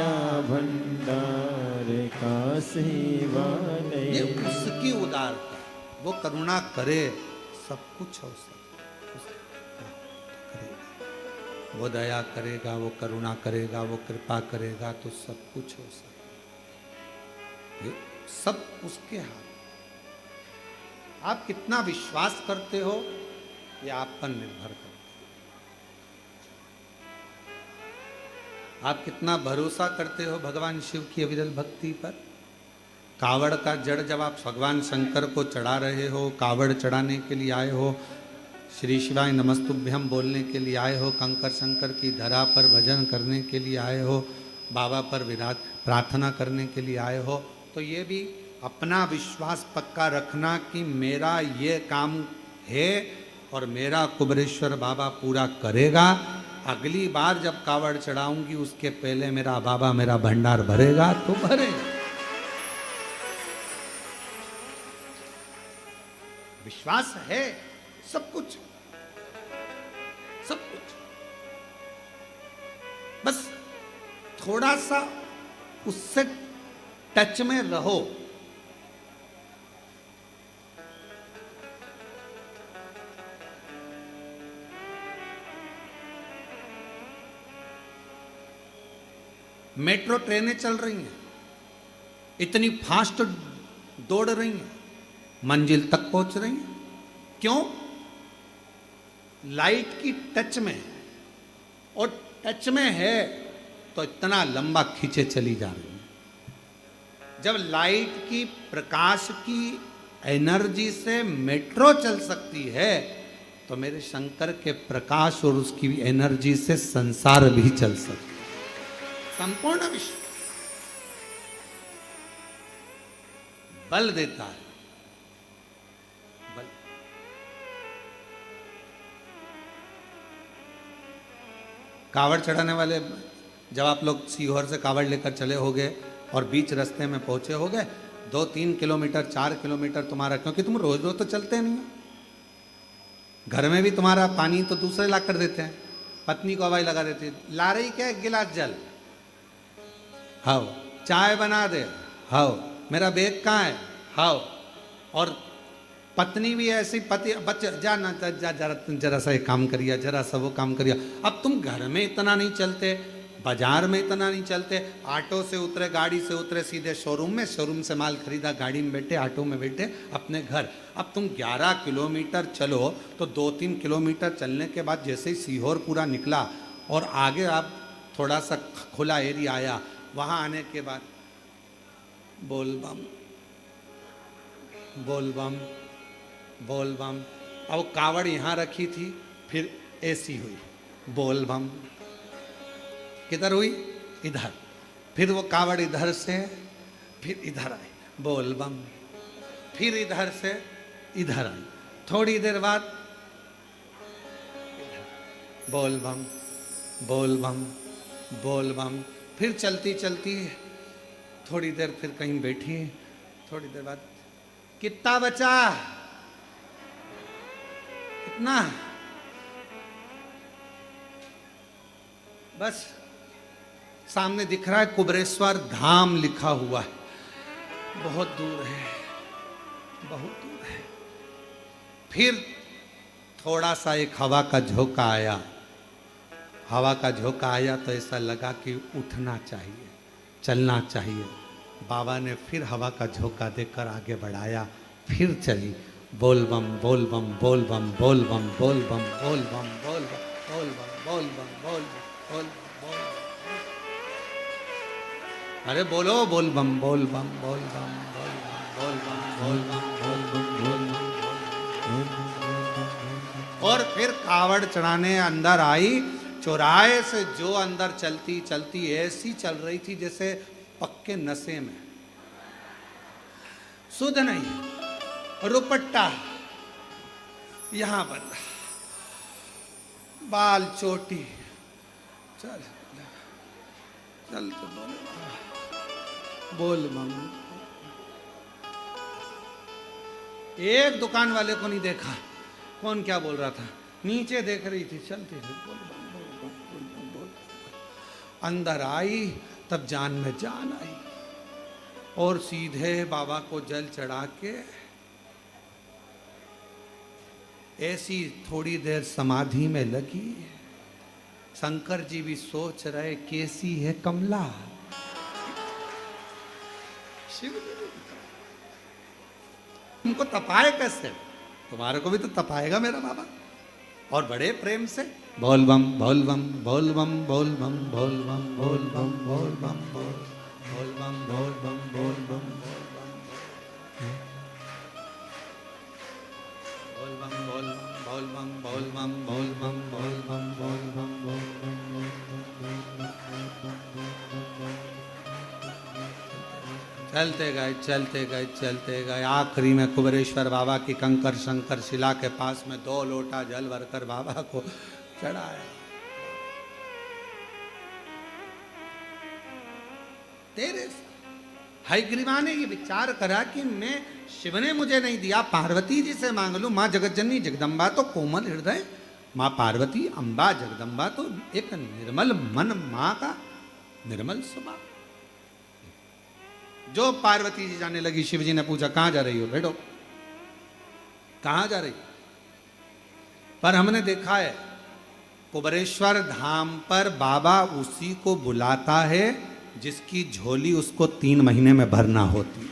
भंडार का सेवाले। ये उसकी उदारता, वो करुणा करे सब कुछ हो सकता, वो दया करेगा, वो करुणा करेगा, वो कृपा करेगा तो सब कुछ हो सकता। ये सब उसके हाथ। आप कितना विश्वास करते हो ये आप पर निर्भर करता है। आप कितना भरोसा करते हो भगवान शिव की अविरल भक्ति पर। कावड़ का जड़ जब आप भगवान शंकर को चढ़ा रहे हो, कावड़ चढ़ाने के लिए आए हो, श्री शिवाय नमस्तुभ्यम बोलने के लिए आए हो, कंकर शंकर की धरा पर भजन करने के लिए आए हो, बाबा पर विराज प्रार्थना करने के लिए आए हो, तो ये भी अपना विश्वास पक्का रखना कि मेरा ये काम है और मेरा कुबरेश्वर बाबा पूरा करेगा। अगली बार जब कावड़ चढ़ाऊंगी उसके पहले मेरा बाबा मेरा भंडार भरेगा तो भरेगा। विश्वास है, सब कुछ सब कुछ, बस थोड़ा सा उससे टच में रहो। मेट्रो ट्रेनें चल रही हैं, इतनी फास्ट दौड़ रही हैं, मंजिल तक पहुंच रही हैं। क्यों? लाइट की टच में है, और टच में है तो इतना लंबा खींचे चली जा रही है। जब लाइट की प्रकाश की एनर्जी से मेट्रो चल सकती है तो मेरे शंकर के प्रकाश और उसकी एनर्जी से संसार भी चल सकता है। संपूर्ण विश्व बल देता है, बल। कावड़ चढ़ाने वाले जब आप लोग सीहोर से कावड़ लेकर चले होगे और बीच रास्ते में पहुंचे होगे, 2-3 किलोमीटर 4 किलोमीटर तुम्हारा, क्योंकि तुम रोज रोज तो चलते नहीं हो, घर में भी तुम्हारा पानी तो दूसरे ला कर देते हैं, पत्नी को हवाई लगा देती है, ला रही क्या एक गिलास जल, हाओ चाय बना दे, हाओ मेरा बैग कहाँ है, हाओ। और पत्नी भी ऐसी, पति बच्चे जा ना जा, जरा सा एक काम करिए, जरा सा वो काम करिए। अब तुम घर में इतना नहीं चलते, बाजार में इतना नहीं चलते, ऑटो से उतरे, गाड़ी से उतरे, सीधे शोरूम में, शोरूम से माल खरीदा, गाड़ी में बैठे, ऑटो में बैठे अपने घर। अब तुम 11 किलोमीटर चलो तो 2-3 किलोमीटर चलने के बाद जैसे ही सीहोर पूरा निकला और आगे आप थोड़ा सा खुला एरिया आया, वहाँ आने के बाद बोल बम बोल बम बोल बम। अब कावड़ यहाँ रखी थी, फिर ऐसी हुई, बोल बम, किधर हुई, इधर, फिर वो कावड़ इधर से फिर इधर आई, बोल बम, फिर इधर से इधर आई, थोड़ी देर बाद बोल बम बोल बम बोल बम, फिर चलती चलती थोड़ी देर फिर कहीं बैठी, थोड़ी देर बाद कितना बचा, कितना, बस सामने दिख रहा है कुबरेश्वर धाम लिखा हुआ है, बहुत दूर है, बहुत दूर है। फिर थोड़ा सा एक हवा का झोंका आया, हवा का झोंका आया तो ऐसा लगा कि उठना चाहिए, चलना चाहिए। बाबा ने फिर हवा का झोंका देकर आगे बढ़ाया, फिर चली, बोल बम बोल बम बोल बम बोल बम बोल बम बोल बम बोल बम बोल बम बोल बम बोल बम बोल बम। अरे बोलो, बोल बम बोल बम बोल बम बोल बम बोल बम बोल बम बोल बम। और फिर कावड़ चढ़ाने अंदर आई, चौराहे से जो अंदर चलती चलती ऐसी चल रही थी जैसे पक्के नशे में, सुध नहीं, रुपट्टा यहां बंधा, बाल चोटी, चल चल तो बोल मम्मी। एक दुकान वाले को नहीं देखा, कौन क्या बोल रहा था, नीचे देख रही थी, चलती थी, बोल बोल बोल बोल बोल। अंदर आई तब जान में जान आई और सीधे बाबा को जल चढ़ा के ऐसी थोड़ी देर समाधि में लगी। शंकर जी भी सोच रहे कैसी है कमला। शिव तुमको तपाए कैसे, तुम्हारे को भी तो तपाएगा मेरा बाबा, और बड़े प्रेम से बोल बम बोल बम बोल बम बोल बम बोल बम बोल बम बोल बम बोल बम बोल बम बोल बम बोल बम बोल बम बोल बम बोल बम बोल बम बोल बम बोल बम। चलते गए चलते गए चलते गए, आखिरी में कुबेरेश्वर बाबा की कंकर शंकर शिला के पास में 2 लोटा जल भरकर बाबा को चढ़ाया। तेरे हयग्रीवा ने ये विचार करा कि मैं, शिव ने मुझे नहीं दिया, पार्वती जी से मांग लूं। माँ जगतजननी जगदम्बा तो कोमल हृदय, माँ पार्वती अम्बा जगदम्बा तो एक निर्मल मन, माँ का निर्मल स्वभाव। जो पार्वती जी जाने लगी, शिव जी ने पूछा कहां जा रही हो, बैठो, कहां जा रही। पर हमने देखा है कुबेरेश्वर धाम पर बाबा उसी को बुलाता है जिसकी झोली उसको 3 महीने में भरना होती है,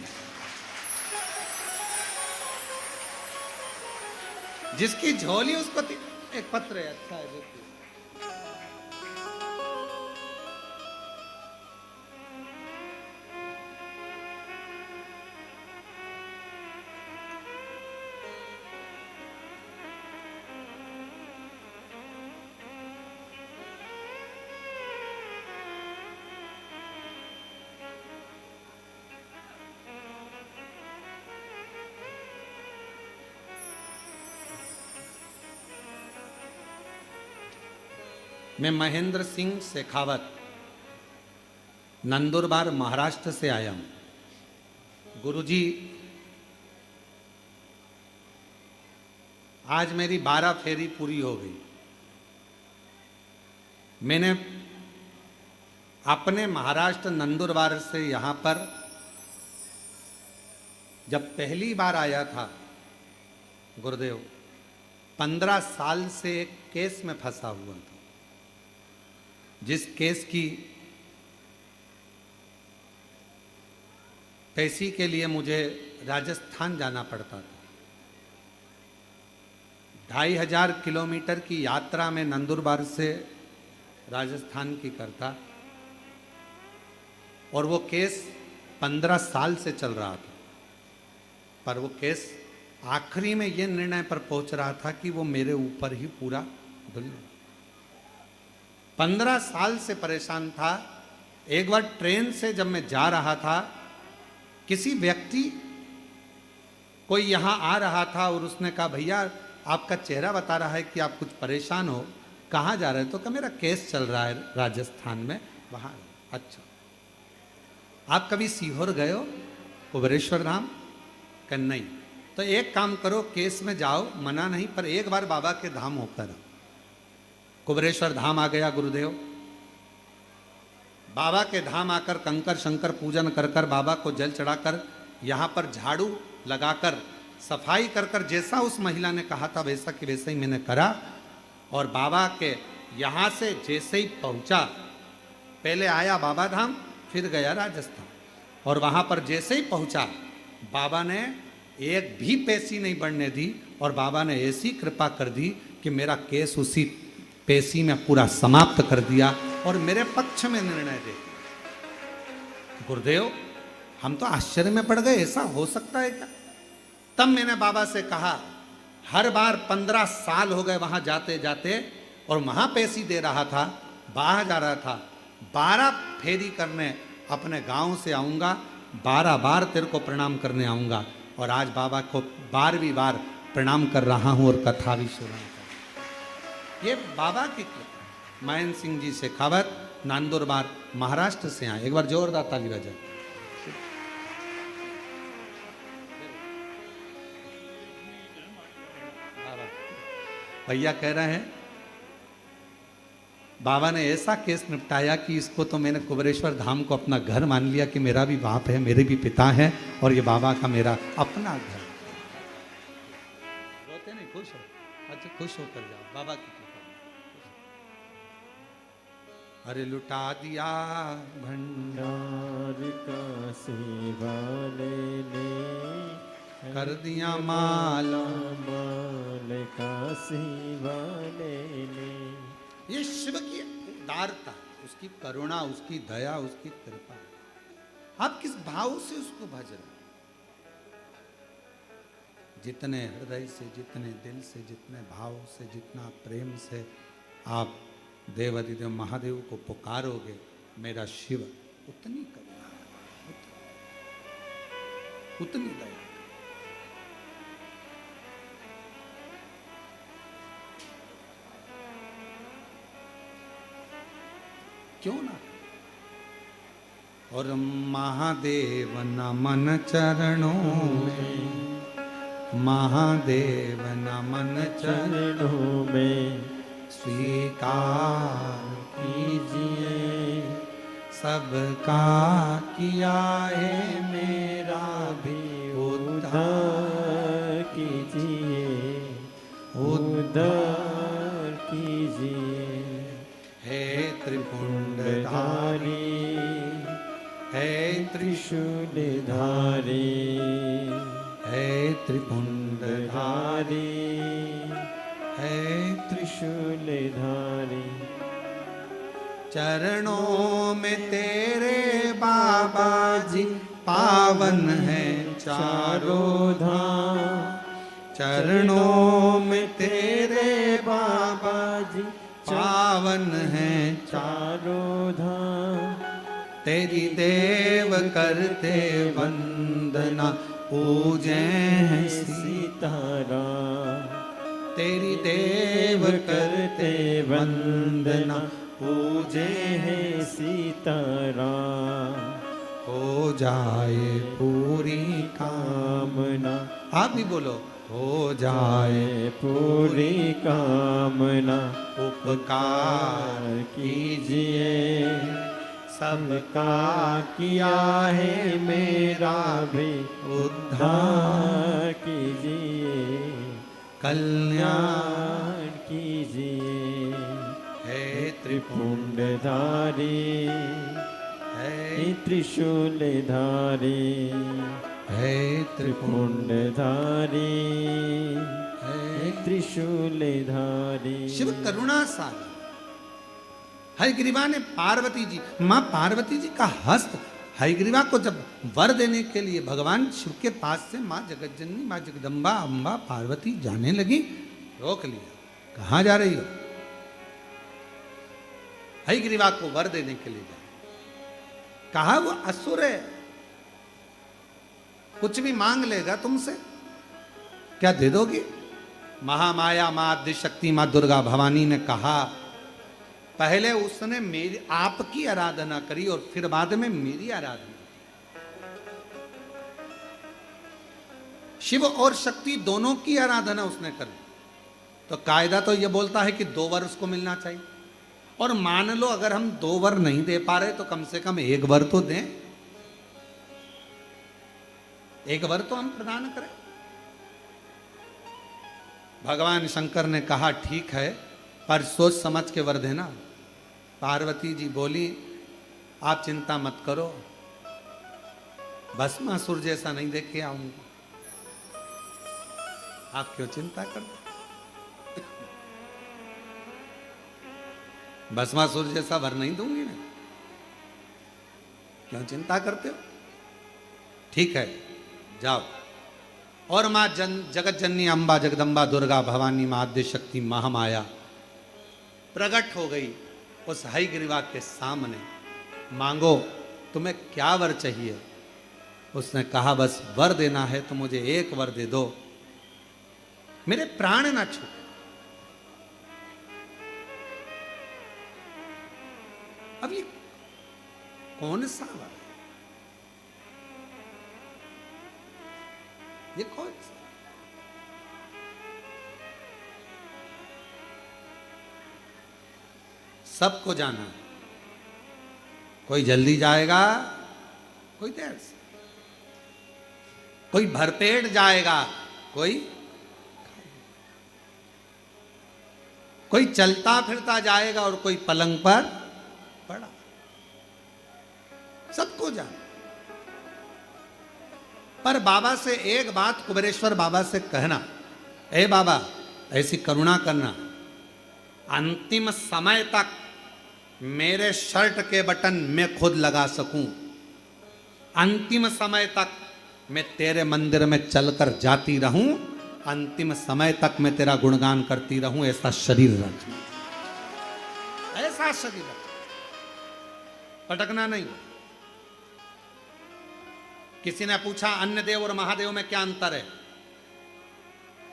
जिसकी झोली उसको एक पत्र है, अच्छा है देखिए। मैं महेंद्र सिंह शेखावत नंदुरबार महाराष्ट्र से आया हूं। गुरुजी आज मेरी 12 फेरी पूरी हो गई। मैंने अपने महाराष्ट्र नंदुरबार से यहाँ पर जब पहली बार आया था गुरुदेव, 15 साल से एक केस में फंसा हुआ था, जिस केस की पैसे के लिए मुझे राजस्थान जाना पड़ता था। 2500 किलोमीटर की यात्रा में नंदुरबार से राजस्थान की करता, और वो केस 15 साल से चल रहा था। पर वो केस आखिरी में ये निर्णय पर पहुंच रहा था कि वो मेरे ऊपर ही पूरा धुल। 15 साल से परेशान था। एक बार ट्रेन से जब मैं जा रहा था, किसी व्यक्ति कोई यहाँ आ रहा था और उसने कहा भैया आपका चेहरा बता रहा है कि आप कुछ परेशान हो, कहाँ जा रहे हो? तो कहा मेरा केस चल रहा है राजस्थान में, वहाँ। अच्छा, आप कभी सीहोर गए हो, कुबेरेश्वर धाम? कहा नहीं। तो एक काम करो, केस में जाओ, मना नहीं, पर एक बार बाबा के धाम होकर। कुबेरेश्वर धाम आ गया गुरुदेव। बाबा के धाम आकर कंकर शंकर पूजन कर कर, बाबा को जल चढ़ाकर, यहाँ पर झाड़ू लगाकर सफाई कर कर, जैसा उस महिला ने कहा था वैसा कि वैसा ही मैंने करा। और बाबा के यहाँ से जैसे ही पहुँचा, पहले आया बाबा धाम, फिर गया राजस्थान, और वहाँ पर जैसे ही पहुँचा बाबा ने एक भी पैसी नहीं बढ़ने दी, और बाबा ने ऐसी कृपा कर दी कि मेरा केस उसी पैसी में पूरा समाप्त कर दिया और मेरे पक्ष में निर्णय दे दिया। गुरुदेव हम तो आश्चर्य में पड़ गए, ऐसा हो सकता है क्या? तब मैंने बाबा से कहा, हर बार 15 साल हो गए वहां जाते जाते, और वहां पैसी दे रहा था, बाहर जा रहा था, 12 फेरी करने अपने गांव से आऊंगा, 12 बार तेरे को प्रणाम करने आऊंगा। और आज बाबा को 12वीं बार प्रणाम कर रहा हूं और कथा भी सुना। ये बाबा की कृपा। महेंद्र सिंह जी शेखावत, नांदुरबार, महाराष्ट्र से आए। एक बार जोरदार ताली बजाए। भैया कह रहे हैं बाबा ने ऐसा केस निपटाया कि इसको तो मैंने कुबरेश्वर धाम को अपना घर मान लिया कि मेरा भी बाप है, मेरे भी पिता है, और ये बाबा का मेरा अपना घर। रोते नहीं, खुश हो। अच्छा खुश होकर जाओ, बाबा की कृपा। अरे लुटा दिया भंडार का सेवा लेने, कर दिया माला माल का सेवा लेने। ये शिव की उदारता, उसकी करुणा, उसकी दया, उसकी कृपा। आप किस भाव से उसको भज रहे हैं? जितने हृदय से, जितने दिल से, जितने भाव से, जितना प्रेम से आप देवाधिदेव महादेव को पुकारोगे, मेरा शिव उतनी करुणा, उतनी दया। क्यों ना? और महादेव नमन चरणों में, महादेव नमन चरणों में स्वीकार कीजिए, सबका किया है मेरा भी उद्धार कीजिए, उद्धार कीजिए। हे त्रिपुंडधारी, हे त्रिशूलधारी, हे त्रिपुंडधारी, हे त्रिशूलधारी। चरणों में तेरे बाबा जी पावन है चारों धाम। चरणों में तेरे बाबा जी पावन है चारों धाम। तेरी देव करते वंदना, पूजे हैं सीताराम। तेरी देव करते वंदना, पूजे हैं सीताराम। हो जाए पूरी कामना, आप भी बोलो, हो जाए पूरी कामना। उपकार कीजिए, सबका किया है मेरा भी उद्धार कीजिए, कल्याण कीजिए। है त्रिपुंडधारी, है त्रिशूलधारी, है त्रिपुंडधारी, है त्रिशूलधारी। शिव करुणा सागर। हयग्रीवा ने पार्वती जी, माँ पार्वती जी का हस्त हयग्रीवा को जब वर देने के लिए भगवान शिव के पास से माँ जगतजननी, माँ जगदम्बा, अम्बा पार्वती जाने लगी, रोक लिया। कहाँ जा रही हो? हयग्रीवा को वर देने के लिए जा। कहा वो असुर है, कुछ भी मांग लेगा तुमसे, क्या दे दोगी? महामाया माँ आद्य शक्ति माँ दुर्गा भवानी ने कहा, पहले उसने मेरी आपकी आराधना करी और फिर बाद में मेरी आराधना। शिव और शक्ति दोनों की आराधना उसने करी। तो कायदा तो यह बोलता है कि 2 वर उसको मिलना चाहिए, और मान लो अगर हम 2 वर नहीं दे पा रहे तो कम से कम 1 वर तो दें, 1 वर तो हम प्रदान करें। भगवान शंकर ने कहा ठीक है, पर सोच समझ के वर देना। पार्वती जी बोली, आप चिंता मत करो, भस्मासुर जैसा नहीं देखे आऊंगा, आप क्यों चिंता करते? भस्मासुर जैसा वर नहीं दूंगी मैं, क्यों चिंता करते हो? ठीक है जाओ। और मां जगत जननी अम्बा जगदम्बा दुर्गा भवानी मां आद्य शक्ति महामाया प्रकट हो गई उस हयग्रीवा के सामने। मांगो तुम्हें क्या वर चाहिए? उसने कहा बस वर देना है तो मुझे 1 वर दे दो, मेरे प्राण ना छूटे। कौन सा वर? ये कौन सा? सबको जाना है। कोई जल्दी जाएगा, कोई देर से, कोई भरपेट जाएगा, कोई चलता फिरता जाएगा और कोई पलंग पर पड़ा। सबको जाना। पर बाबा से एक बात कुबेरेश्वर बाबा से कहना, ए बाबा ऐसी करुणा करना, अंतिम समय तक मेरे शर्ट के बटन मैं खुद लगा सकूं, अंतिम समय तक मैं तेरे मंदिर में चलकर जाती रहूं, अंतिम समय तक मैं तेरा गुणगान करती रहूं, ऐसा शरीर रखना, ऐसा शरीर रखना, पटकना नहीं। किसी ने पूछा अन्य देव और महादेव में क्या अंतर है?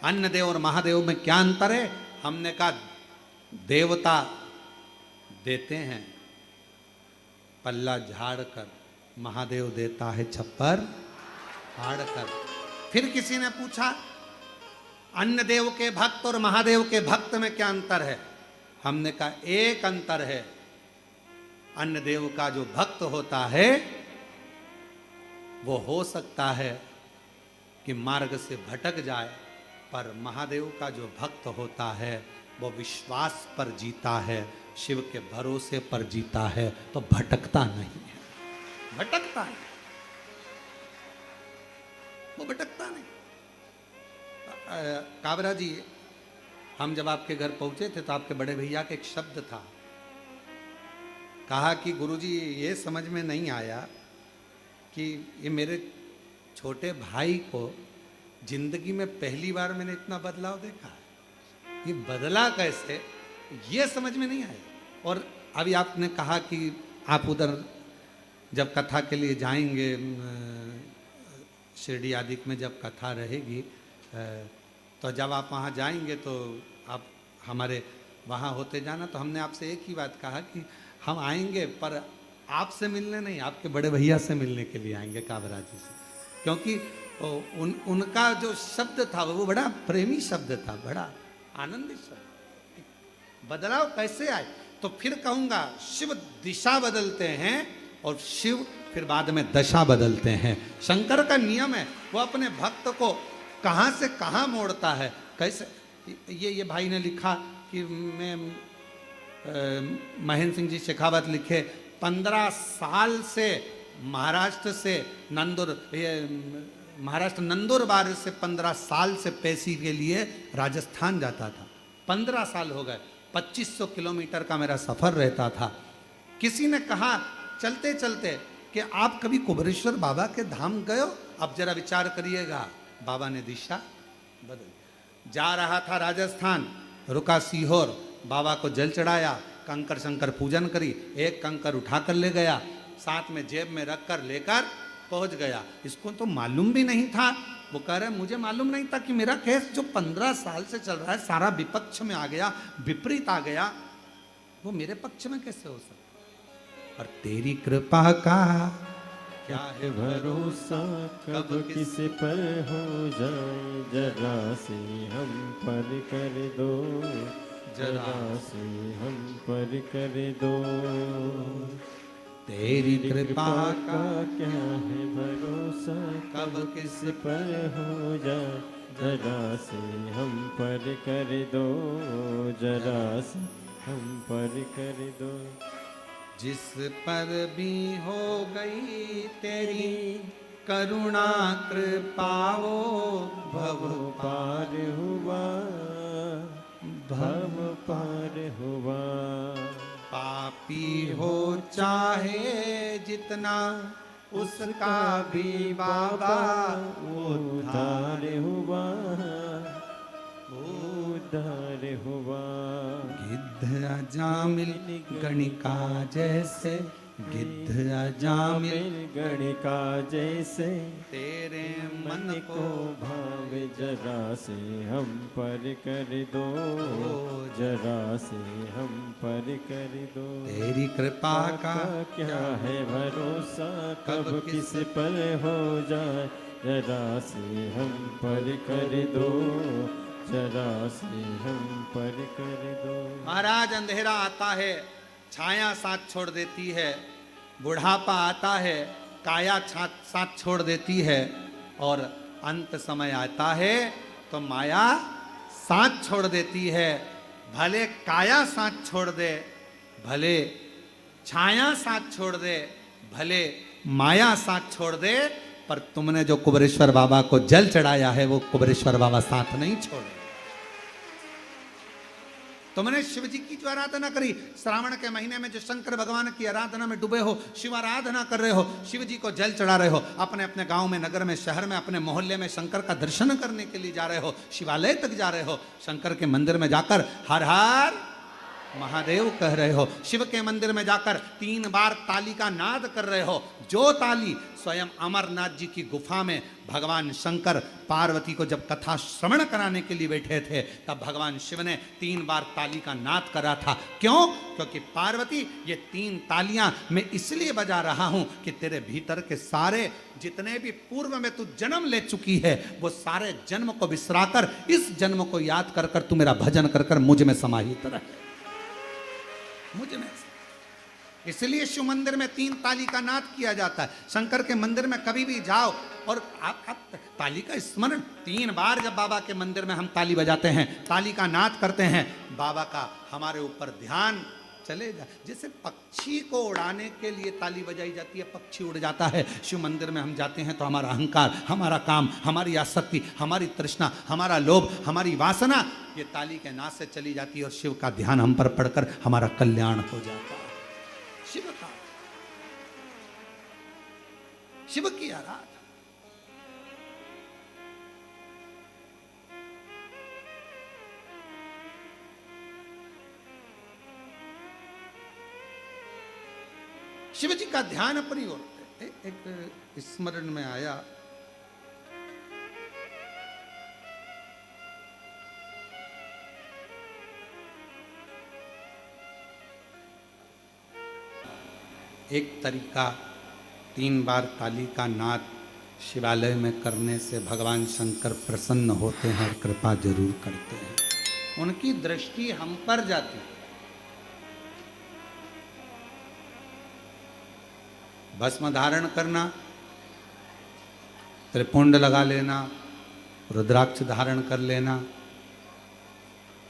अन्य देव और महादेव में क्या अंतर है? हमने कहा देवता देते हैं पल्ला झाड़ कर, महादेव देता है छप्पर फाड़ कर। फिर किसी ने पूछा अन्य देव के भक्त और महादेव के भक्त में क्या अंतर है? हमने कहा एक अंतर है, अन्य देव का जो भक्त होता है वो हो सकता है कि मार्ग से भटक जाए, पर महादेव का जो भक्त होता है वो विश्वास पर जीता है, शिव के भरोसे पर जीता है, तो भटकता नहीं है, भटकता नहीं, वो भटकता नहीं। काबरा जी, हम जब आपके घर पहुंचे थे तो आपके बड़े भैया का एक शब्द था, कहा कि गुरुजी ये समझ में नहीं आया कि ये मेरे छोटे भाई को जिंदगी में पहली बार मैंने इतना बदलाव देखा, ये बदला कैसे, ये समझ में नहीं आया। और अभी आपने कहा कि आप उधर जब कथा के लिए जाएंगे, शिरडी आदि में जब कथा रहेगी, तो जब आप वहाँ जाएंगे तो आप हमारे वहाँ होते जाना। तो हमने आपसे एक ही बात कहा कि हम आएंगे पर आपसे मिलने नहीं, आपके बड़े भैया से मिलने के लिए आएंगे, काबरा जी से, क्योंकि उनका जो शब्द था वो बड़ा प्रेमी शब्द था, बड़ा आनंदित शब्द। बदलाव कैसे आए? तो फिर कहूंगा शिव दिशा बदलते हैं और शिव फिर बाद में दशा बदलते हैं। शंकर का नियम है, वो अपने भक्त को कहाँ से कहाँ मोड़ता है, कैसे। ये भाई ने लिखा कि मैं महेंद्र सिंह जी शेखावत लिखे 15 साल से महाराष्ट्र से महाराष्ट्र नंदुरबार से 15 साल से पैसी के लिए राजस्थान जाता था। 15 साल हो गए, 2500 किलोमीटर का मेरा सफर रहता था। किसी ने कहा चलते चलते कि आप कभी कुबेरेश्वर बाबा के धाम गए हो? अब जरा विचार करिएगा। बाबा ने दिशा बदल। जा रहा था राजस्थान, रुका सीहोर, बाबा को जल चढ़ाया, कंकर शंकर पूजन करी, एक कंकर उठा कर ले गया, साथ में जेब में रख कर लेकर पहुंच गया। इसको तो मालूम भी नहीं था। वो कह रहे मुझे मालूम नहीं था कि मेरा केस जो 15 साल से चल रहा है सारा विपक्ष में आ गया, विपरीत आ गया, वो मेरे पक्ष में कैसे हो सकता। और तेरी कृपा का क्या है भरोसा, कब किस पर हो जाए, जरा से हम पर कर दो, जरा से हम पर कर दो। तेरी कृपा का क्या है भरोसा, कब किस पर हो जाए, जरा से हम पर कर दो, जरा से हम पर कर दो। जिस पर भी हो गई तेरी करुणा कृपाओ, भव पार हुआ, भव पार हुआ। पापी हो चाहे जितना उसका भी बाबा उद्धार हुआ, उद्धार हुआ। गिद्ध अजामिल गणिका जैसे गिद्ध अजामिल गणिका जैसे तेरे मन मन को को भावे जरा से हम पर कर दो, जरा से हम पर कर दो। तेरी कृपा का क्या है भरोसा, कब किस पर हो जाए, जरा से हम पर कर दो, जरा से हम पर कर दो। महाराज अंधेरा आता है, छाया साथ छोड़ देती है, बुढ़ापा आता है, काया साथ छोड़ देती है, और अंत समय आता है तो माया साथ छोड़ देती है। भले काया साथ छोड़ दे, भले छाया साथ छोड़ दे, भले माया साथ छोड़ दे, पर तुमने जो कुबेरेश्वर बाबा को जल चढ़ाया है वो कुबेरेश्वर बाबा साथ नहीं छोड़े। तुमने शिव जी की जो आराधना करी, श्रावण के महीने में जो शंकर भगवान की आराधना में डूबे हो, शिव आराधना कर रहे हो, शिव जी को जल चढ़ा रहे हो, अपने अपने गांव में, नगर में, शहर में, अपने मोहल्ले में शंकर का दर्शन करने के लिए जा रहे हो, शिवालय तक जा रहे हो, शंकर के मंदिर में जाकर हर हर महादेव कह रहे हो, शिव के मंदिर में जाकर 3 बार ताली का नाद कर रहे हो, जो ताली स्वयं अमरनाथ जी की गुफा में भगवान शंकर पार्वती को जब कथा श्रवण कराने के लिए बैठे थे, तब भगवान शिव ने 3 बार ताली का नाद करा था। क्यों? क्योंकि पार्वती, ये 3 तालियां मैं इसलिए बजा रहा हूं कि तेरे भीतर के सारे जितने भी पूर्व में तू जन्म ले चुकी है, वो सारे जन्म को बिसराकर इस जन्म को याद कर कर तू मेरा भजन कर कर मुझ में समाहित रहे, मुझ में। इसलिए शिव मंदिर में 3 ताली का नाद किया जाता है। शंकर के मंदिर में कभी भी जाओ और आप ताली का स्मरण 3 बार, जब बाबा के मंदिर में हम ताली बजाते हैं, ताली का नाद करते हैं, बाबा का हमारे ऊपर ध्यान चलेगा। जैसे पक्षी को उड़ाने के लिए ताली बजाई जाती है, पक्षी उड़ जाता है। शिव मंदिर में हम जाते हैं तो हमारा अहंकार, हमारा काम, हमारी आसक्ति, हमारी तृष्णा, हमारा लोभ, हमारी वासना, ये ताली के नाद से चली जाती है और शिव का ध्यान हम पर पड़कर हमारा कल्याण हो जाता है। शिव का, शिव की आराधना। शिव जी का ध्यान अपनी ओर। एक स्मरण में आया, एक तरीका 3 बार ताली का नाद शिवालय में करने से भगवान शंकर प्रसन्न होते हैं और कृपा जरूर करते हैं। उनकी दृष्टि हम पर जाती है। भस्म धारण करना, त्रिपुंड लगा लेना, रुद्राक्ष धारण कर लेना,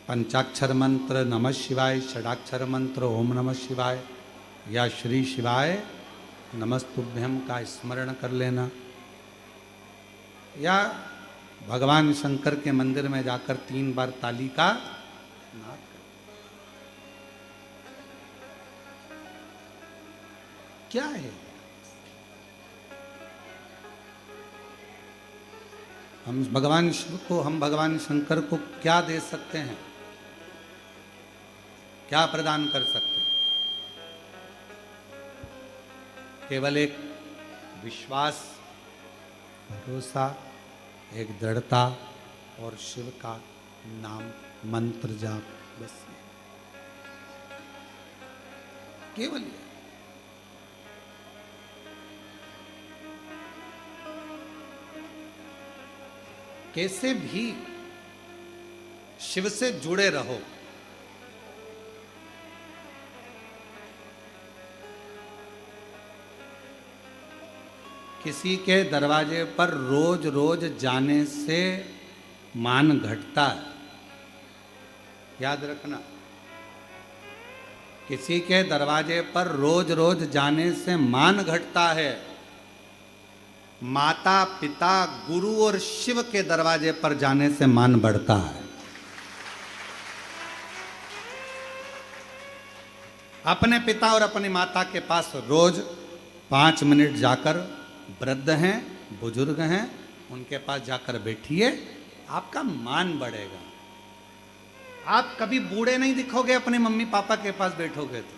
पंचाक्षर मंत्र नमः शिवाय, षडाक्षर मंत्र ओम नमः शिवाय या श्री शिवाय नमस्तुभ्यम का स्मरण कर लेना, या भगवान शंकर के मंदिर में जाकर 3 बार ताली का नाद कर। क्या है? हम भगवान शिव को, हम भगवान शंकर को क्या दे सकते हैं, क्या प्रदान कर सकते हैं? केवल एक विश्वास, भरोसा, एक दृढ़ता और शिव का नाम मंत्र जाप, बस केवल ये। कैसे भी शिव से जुड़े रहो। किसी के दरवाजे पर रोज रोज जाने से मान घटता है, याद रखना। किसी के दरवाजे पर रोज रोज जाने से मान घटता है। माता पिता गुरु और शिव के दरवाजे पर जाने से मान बढ़ता है। अपने पिता और अपनी माता के पास रोज 5 मिनट जाकर, वृद्ध हैं, बुजुर्ग हैं, उनके पास जाकर बैठिए, आपका मान बढ़ेगा। आप कभी बूढ़े नहीं दिखोगे अपने मम्मी पापा के पास बैठोगे तो।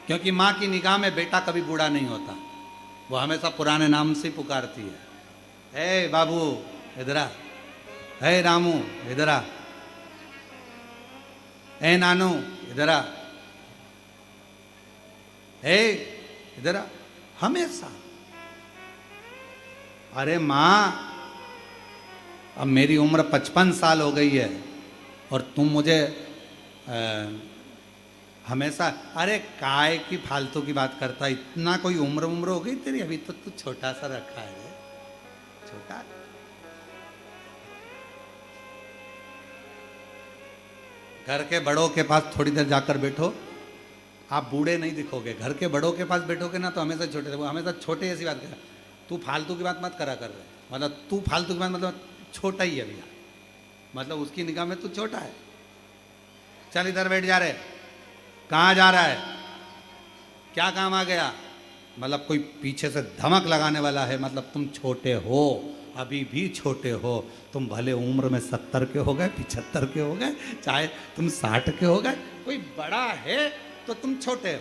क्योंकि माँ की निगाह में बेटा कभी बूढ़ा नहीं होता, वो हमेशा पुराने नाम से पुकारती है। ए बाबू इधर आ, हे रामू इधर आ, ए नानू इधर आ, हे इधर आ, हमेशा। अरे माँ, अब मेरी उम्र 55 साल हो गई है और तुम मुझे हमेशा, अरे काय की फालतू की बात करता, इतना कोई उम्र हो गई तेरी, अभी तो तू छोटा सा रखा है, छोटा। घर के बड़ों के पास थोड़ी देर जाकर बैठो, आप बूढ़े नहीं दिखोगे। घर के बड़ों के पास बैठोगे ना तो हमेशा छोटे, वो हमेशा छोटे ऐसी बात कर, तू फालतू की बात मत करा कर रहे, मतलब तू फालतू की बात मतलब छोटा ही है भैया, मतलब उसकी निगाह में तू छोटा है। चल इधर बैठ जा रहे, कहाँ जा रहा है, क्या काम आ गया, मतलब कोई पीछे से धमक लगाने वाला है, मतलब तुम छोटे हो, अभी भी छोटे हो, तुम भले उम्र में 70 के हो गए, 75 के हो गए, चाहे तुम 60 के हो गए, कोई बड़ा है तो तुम छोटे हो,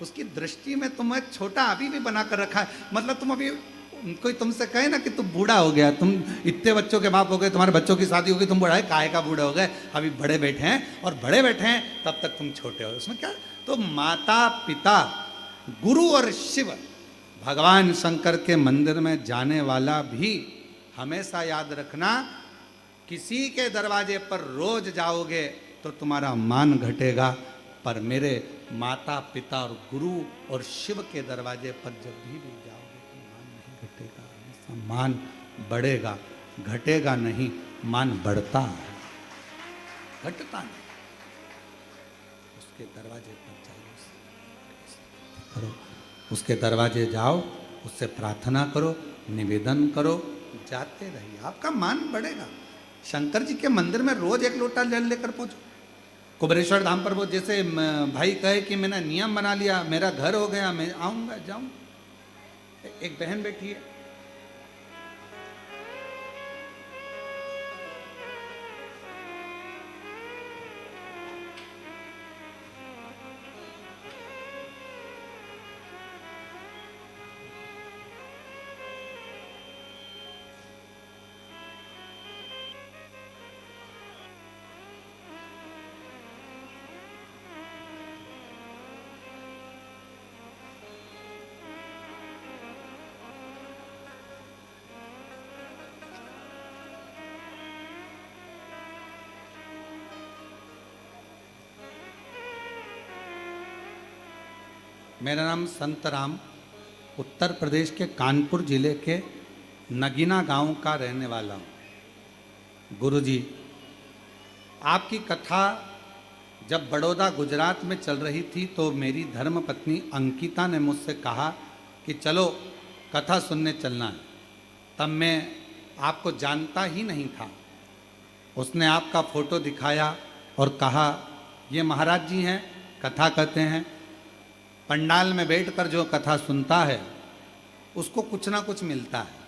उसकी दृष्टि में तुम्हें छोटा अभी भी बना कर रखा है। मतलब तुम अभी, कोई तुमसे कहे ना कि तुम बूढ़ा हो गया, तुम इतने बच्चों के बाप हो गए, तुम्हारे बच्चों की शादी हो गई, तुम बूढ़ा है, काहे का बूढ़े हो गए, अभी बड़े बैठे हैं, और बड़े बैठे हैं तब तक तुम छोटे हो, उसमें क्या। तो माता पिता गुरु और शिव भगवान शंकर के मंदिर में जाने वाला भी हमेशा याद रखना, किसी के दरवाजे पर रोज जाओगे तो तुम्हारा मान घटेगा, पर मेरे माता पिता और गुरु और शिव के दरवाजे पर जब भी जाओगे तो मान नहीं घटेगा, हमेशा मान बढ़ेगा, घटेगा नहीं, मान बढ़ता है, घटता नहीं। उसके दरवाजे पर जाओ, करो, उसके दरवाजे जाओ, उससे प्रार्थना करो, निवेदन करो, जाते रहिए, आपका मान बढ़ेगा। शंकर जी के मंदिर में रोज एक लोटा जल लेकर पहुंचो। कुबेरेश्वर धाम पर वो जैसे भाई कहे कि मैंने नियम बना लिया, मेरा घर हो गया, मैं आऊंगा जाऊं। एक बहन बैठी है, मेरा नाम संत राम, उत्तर प्रदेश के कानपुर जिले के नगीना गांव का रहने वाला हूँ। गुरुजी, आपकी कथा जब बड़ौदा गुजरात में चल रही थी तो मेरी धर्मपत्नी अंकिता ने मुझसे कहा कि चलो कथा सुनने चलना है। तब मैं आपको जानता ही नहीं था। उसने आपका फोटो दिखाया और कहा ये महाराज जी हैं, कथा कहते हैं, पंडाल में बैठकर जो कथा सुनता है उसको कुछ ना कुछ मिलता है।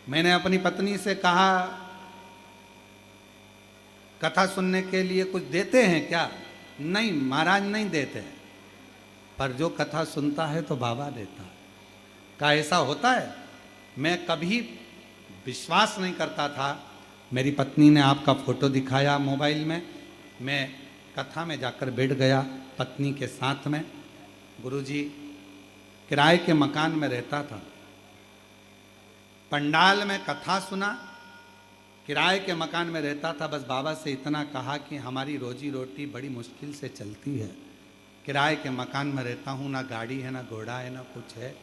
मैंने अपनी पत्नी से कहा कथा सुनने के लिए कुछ देते हैं क्या? नहीं महाराज नहीं देते हैं, पर जो कथा सुनता है तो बाबा देता है। क्या ऐसा होता है? मैं कभी विश्वास नहीं करता था। मेरी पत्नी ने आपका फोटो दिखाया मोबाइल में, मैं कथा में जाकर बैठ गया पत्नी के साथ में। गुरुजी, किराए के मकान में रहता था, पंडाल में कथा सुना, किराए के मकान में रहता था। बस बाबा से इतना कहा कि हमारी रोजी रोटी बड़ी मुश्किल से चलती है, किराए के मकान में रहता हूँ, ना गाड़ी है, ना घोड़ा है, ना कुछ है,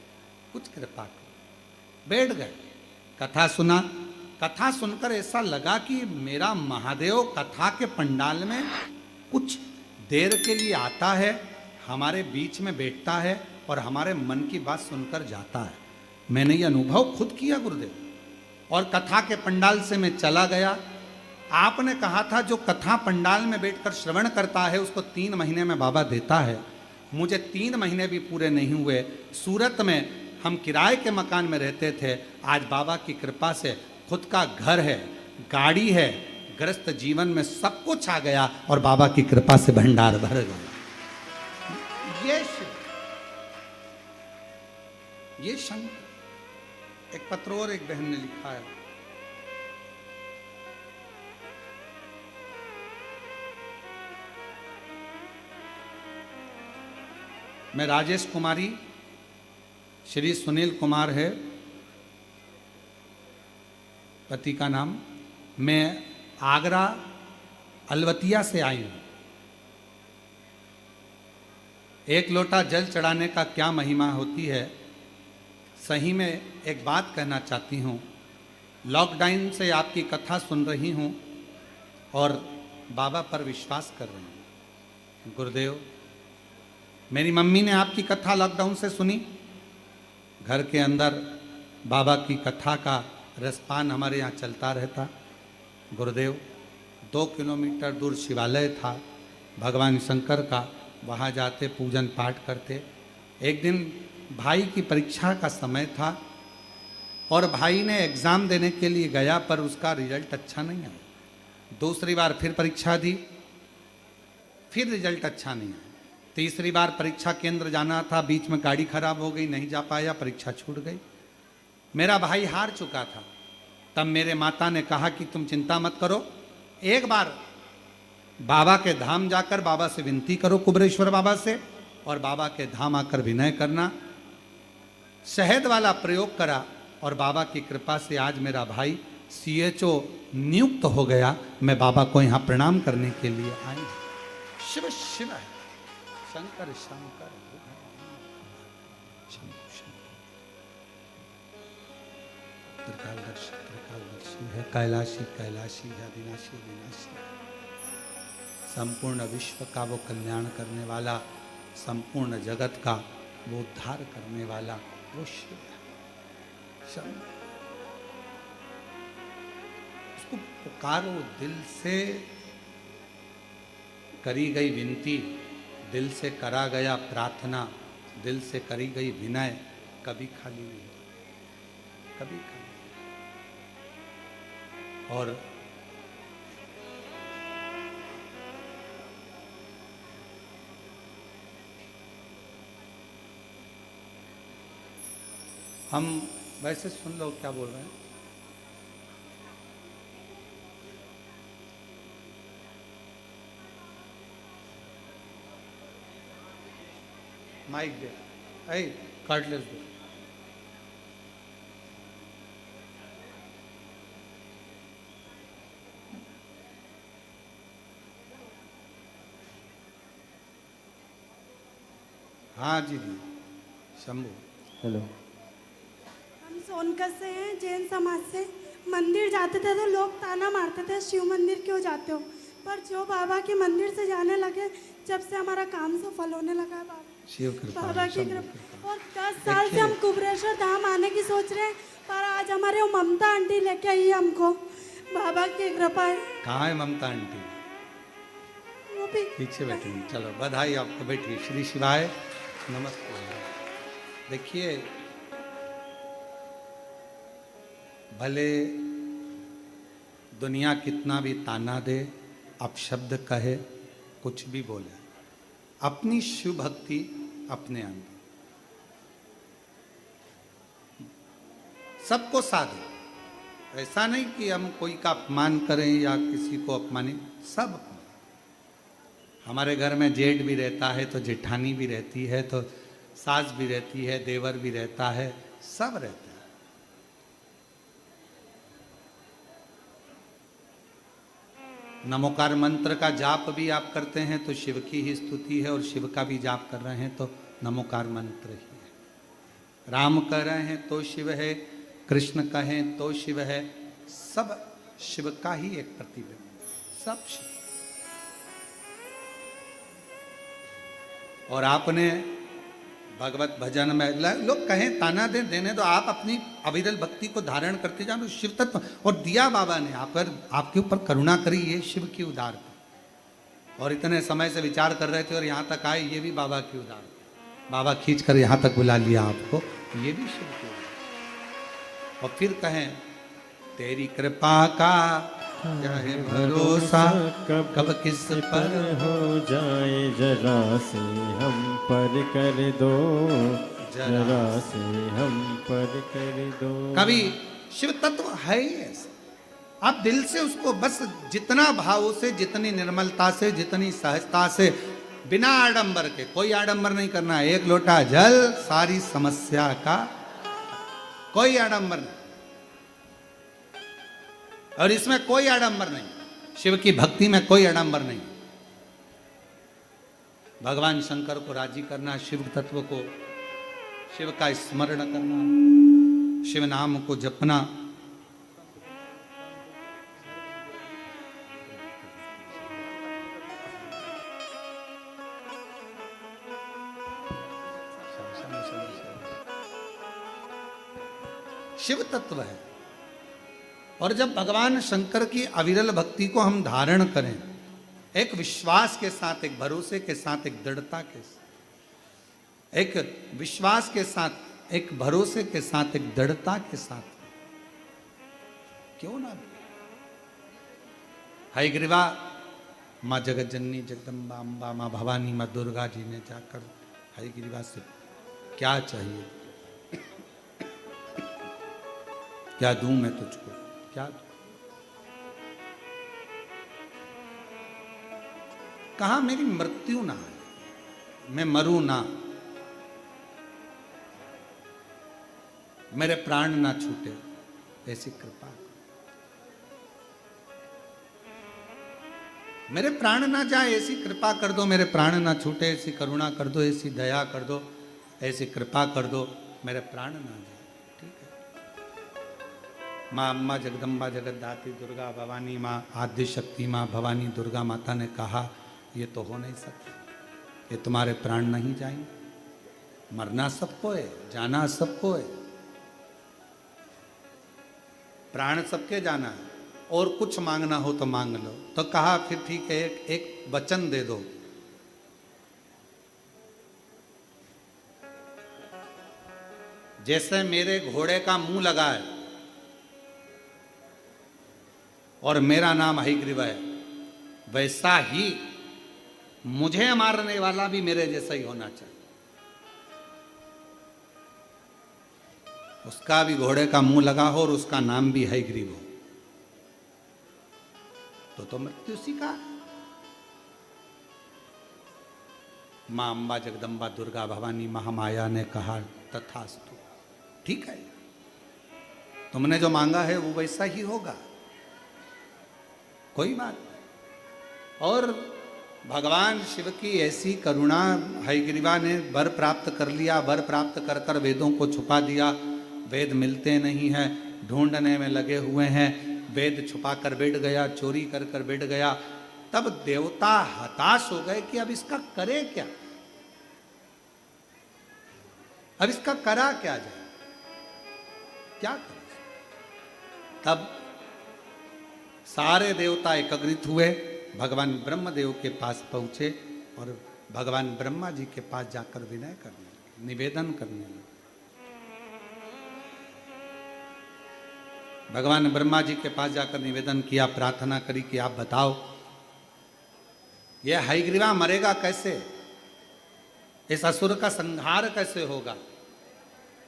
कुछ कृपा करो। बैठ गए, कथा सुना। कथा सुनकर ऐसा लगा कि मेरा महादेव कथा के पंडाल में कुछ देर के लिए आता है, हमारे बीच में बैठता है और हमारे मन की बात सुनकर जाता है। मैंने ये अनुभव खुद किया गुरुदेव, और कथा के पंडाल से मैं चला गया। आपने कहा था जो कथा पंडाल में बैठकर श्रवण करता है उसको 3 महीने में बाबा देता है। मुझे 3 महीने भी पूरे नहीं हुए, सूरत में हम किराए के मकान में रहते थे, आज बाबा की कृपा से खुद का घर है, गाड़ी है, ग्रस्त जीवन में सब कुछ आ गया और बाबा की कृपा से भंडार भर गया। ये शंकर। एक पत्र और एक बहन ने लिखा है, मैं राजेश कुमारी, श्री सुनील कुमार है पति का नाम, मैं आगरा अलवतिया से आई हूं। एक लोटा जल चढ़ाने का क्या महिमा होती है। सही में एक बात कहना चाहती हूँ, लॉकडाउन से आपकी कथा सुन रही हूँ और बाबा पर विश्वास कर रही हूँ। गुरुदेव, मेरी मम्मी ने आपकी कथा लॉकडाउन से सुनी, घर के अंदर बाबा की कथा का रसपान हमारे यहाँ चलता रहता। गुरुदेव, 2 किलोमीटर दूर शिवालय था भगवान शंकर का, वहाँ जाते पूजन पाठ करते। एक दिन भाई की परीक्षा का समय था और भाई ने एग्ज़ाम देने के लिए गया, पर उसका रिजल्ट अच्छा नहीं आया। दूसरी बार फिर परीक्षा दी, फिर रिजल्ट अच्छा नहीं आया। तीसरी बार परीक्षा केंद्र जाना था, बीच में गाड़ी खराब हो गई, नहीं जा पाया, परीक्षा छूट गई। मेरा भाई हार चुका था। तब मेरे माता ने कहा कि तुम चिंता मत करो, एक बार बाबा के धाम जाकर बाबा से विनती करो, कुबरेश्वर बाबा से, और बाबा के धाम आकर विनय करना। शहद वाला प्रयोग करा और बाबा की कृपा से आज मेरा भाई CHO नियुक्त हो गया। मैं बाबा को यहाँ प्रणाम करने के लिए आई। शिव शिव है, शंकर शंकर, त्रिकालदर्शी है, कैलाशी कैलाशी है, अविनाशी अविनाशी, संपूर्ण विश्व का वो कल्याण करने वाला, संपूर्ण जगत का वो उद्धार करने वाला वो शिव है। उसको पुकारो, दिल से करी गई विनती, दिल से करा गया प्रार्थना, दिल से करी गई विनय कभी खाली नहीं, कभी खाली। और हम वैसे सुन लो क्या बोल रहे हैं। माइक दे, ऐ कार्डलेस दो। हाँ जी जी, शंभू। हेलो। हम सोनकत से हैं, जैन समाज से। मंदिर जाते थे तो लोग ताना मारते थे, शिव मंदिर क्यों जाते हो, पर जो बाबा के मंदिर से जाने लगे, जब से हमारा काम सफल होने लगा बाबा की कृपा। और 10 साल से हम कुबरेश्वर धाम आने की सोच रहे हैं, पर आज हमारे वो ममता आंटी लेके आई है हमको। बाबा की कृपा है। कहाँ है ममता आंटी? वो भी पीछे बैठी। चलो बधाई आपको, बैठिए। श्री शिवाय नमस्ते। देखिए, भले दुनिया कितना भी ताना दे, अपशब्द कहे, कुछ भी बोले, अपनी शिव भक्ति अपने अंदर सबको साधे। ऐसा नहीं कि हम कोई का अपमान करें या किसी को अपमानित, सब। हमारे घर में जेठ भी रहता है तो जेठानी भी रहती है, तो सास भी रहती है, देवर भी रहता है, सब रहते हैं। नमोकार मंत्र का जाप भी आप करते हैं तो शिव की ही स्तुति है, और शिव का भी जाप कर रहे हैं तो नमोकार मंत्र ही है। राम कह रहे हैं तो शिव है, कृष्ण कहें तो शिव है, सब शिव का ही एक प्रतिबिंब, सब शिव। और आपने भगवत भजन में, लोग कहें ताना देने तो आप अपनी अविरल भक्ति को धारण करते जाओ, शिव तत्व। और दिया बाबा ने आपके ऊपर करुणा करी, ये शिव की उदारता। और इतने समय से विचार कर रहे थे और यहाँ तक आए, ये भी बाबा की उदारता। बाबा खींच कर यहाँ तक बुला लिया आपको, ये भी शिव की उदारता। और फिर कहें तेरी कृपा का क्या है भरोसा, कब किस पर हो जाए, जरा से हम पर कर दो, जरा से हम पर कर दो। कभी शिव तत्व है ही ऐसा, आप दिल से उसको बस जितना भाव से, जितनी निर्मलता से, जितनी सहजता से, बिना आडंबर के, कोई आडंबर नहीं करना है। एक लोटा जल सारी समस्या का, कोई आडंबर नहीं। और इसमें कोई आडंबर नहीं, शिव की भक्ति में कोई आडंबर नहीं। भगवान शंकर को राजी करना, शिव तत्व को, शिव का स्मरण करना, शिव नाम को जपना, शिव तत्व है। और जब भगवान शंकर की अविरल भक्ति को हम धारण करें, एक विश्वास के साथ, एक भरोसे के साथ, एक दृढ़ता के साथ, एक विश्वास के साथ, एक भरोसे के साथ, एक दृढ़ता के साथ, क्यों ना हयग्रीवा माँ जगत जननी जगदम्बा अम्बा माँ भवानी माँ दुर्गा जी ने जाकर हयग्रीवा से क्या चाहिए, क्या दूं मैं तुझको, क्या दूं? कहा मेरी मृत्यु ना है, मैं मरूं ना, मेरे प्राण ना छूटे, ऐसी कृपा, मेरे प्राण ना जाए ऐसी कृपा कर दो, मेरे प्राण ना छूटे ऐसी करुणा कर दो, ऐसी दया कर दो, ऐसी कृपा कर दो, मेरे प्राण ना जाए। ठीक है, माँ अम्मा जगदम्बा जगतधात्री दुर्गा भवानी माँ आद्य शक्ति माँ भवानी दुर्गा माता ने कहा ये तो हो नहीं सकता, ये तुम्हारे प्राण नहीं जाएंगे, मरना सबको है, जाना सबको है, प्राण सबके जाना है, और कुछ मांगना हो तो मांग लो। तो कहा फिर ठीक है, एक वचन दे दो, जैसे मेरे घोड़े का मुंह लगा है और मेरा नाम हयग्रीव है, वैसा ही मुझे मारने वाला भी मेरे जैसा ही होना चाहिए। उसका भी घोड़े का मुंह लगा हो और उसका नाम भी हयग्रीव हो, तो मृत्यु उसी का। मां अम्बा जगदम्बा दुर्गा भवानी महामाया ने कहा तथास्तु, ठीक है, तुमने जो मांगा है वो वैसा ही होगा, कोई बात नहीं। और भगवान शिव की ऐसी करुणा, हयग्रीवा ने वर प्राप्त कर लिया, वर प्राप्त कर कर वेदों को छुपा दिया, वेद मिलते नहीं हैं, ढूंढने में लगे हुए हैं, वेद छुपा कर बैठ गया, चोरी कर कर बैठ गया। तब देवता हताश हो गए कि अब इसका करे क्या, अब इसका करा क्या जाए, क्या करे। तब सारे देवता एकत्रित हुए, भगवान ब्रह्मदेव के पास पहुंचे और भगवान ब्रह्मा जी के पास जाकर विनय करने लगे, निवेदन करने लगे। भगवान ब्रह्मा जी के पास जाकर निवेदन किया, प्रार्थना करी कि आप बताओ यह हयग्रीवा मरेगा कैसे, इस असुर का संहार कैसे होगा।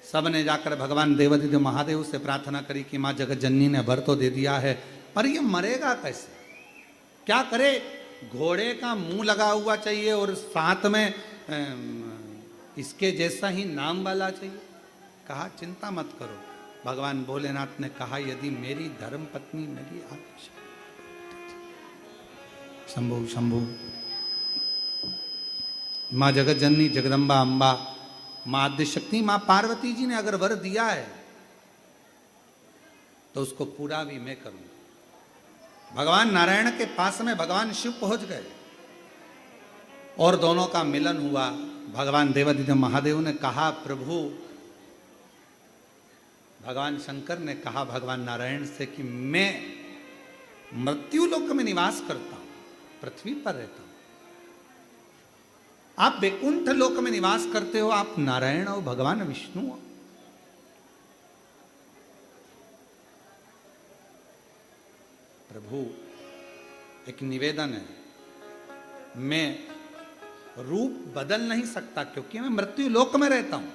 सबने जाकर भगवान देवादिदेव महादेव से प्रार्थना करी कि माँ जगत जननी ने वर तो दे दिया है, पर यह मरेगा कैसे, क्या करे। घोड़े का मुंह लगा हुआ चाहिए और साथ में इसके जैसा ही नाम वाला चाहिए। कहा चिंता मत करो, भगवान भोलेनाथ ने कहा यदि मेरी धर्म पत्नी मेरी शंभु शंभु माँ जगत जननी जगदम्बा अम्बा माँ आद्य शक्ति माँ पार्वती जी ने अगर वर दिया है तो उसको पूरा भी मैं करूंगा। भगवान नारायण के पास में भगवान शिव पहुंच गए और दोनों का मिलन हुआ। भगवान देवादिदेव महादेव ने कहा प्रभु, भगवान शंकर ने कहा भगवान नारायण से कि मैं मृत्यु लोक में निवास करता हूं, पृथ्वी पर रहता हूं, आप वैकुंठ लोक में निवास करते हो, आप नारायण हो, भगवान विष्णु हो। प्रभु एक निवेदन है, मैं रूप बदल नहीं सकता क्योंकि मैं मृत्यु लोक में रहता हूं,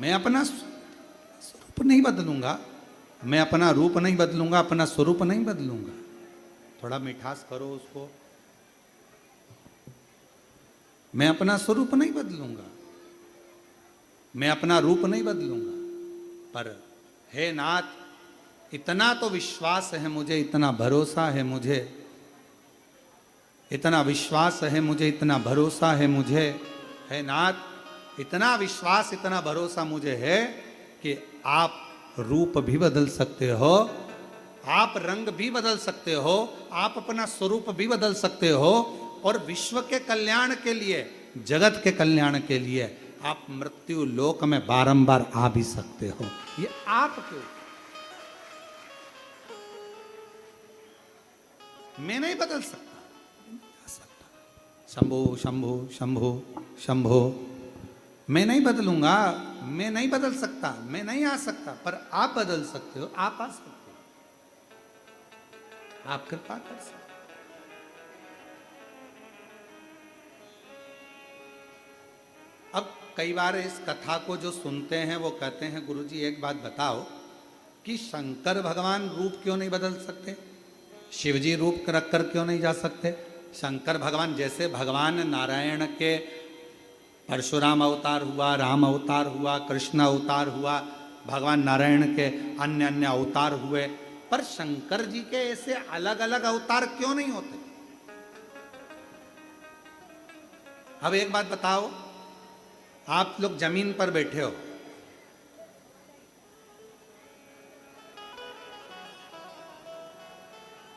मैं अपना स्वरूप नहीं बदलूंगा, मैं अपना रूप नहीं बदलूंगा, अपना स्वरूप नहीं बदलूंगा। थोड़ा मिठास करो उसको। मैं अपना स्वरूप नहीं बदलूंगा, मैं अपना रूप नहीं बदलूंगा, पर हे नाथ, इतना तो विश्वास है मुझे, इतना भरोसा है मुझे, इतना विश्वास है मुझे, इतना भरोसा है मुझे, हे नाथ, इतना विश्वास, इतना भरोसा मुझे है कि आप रूप भी बदल सकते हो, आप रंग भी बदल सकते हो, आप अपना स्वरूप भी बदल सकते हो, और विश्व के कल्याण के लिए, जगत के कल्याण के लिए आप मृत्यु लोक में बारंबार आ भी सकते हो। ये आपके, मैं नहीं बदल सकता, शंभो शंभो शंभो शंभो, मैं नहीं बदलूंगा, मैं नहीं बदल सकता, मैं नहीं आ सकता, पर आप बदल सकते हो, आप आ सकते हो, आप कृपा कर सकते हो। अब कई बार इस कथा को जो सुनते हैं वो कहते हैं, गुरुजी एक बात बताओ कि शंकर भगवान रूप क्यों नहीं बदल सकते, शिवजी रूप रख कर क्यों नहीं जा सकते। शंकर भगवान जैसे भगवान नारायण के परशुराम अवतार हुआ, राम अवतार हुआ, कृष्ण अवतार हुआ, भगवान नारायण के अन्य अन्य अवतार हुए, पर शंकर जी के ऐसे अलग अलग अवतार क्यों नहीं होते। अब एक बात बताओ, आप लोग जमीन पर बैठे हो,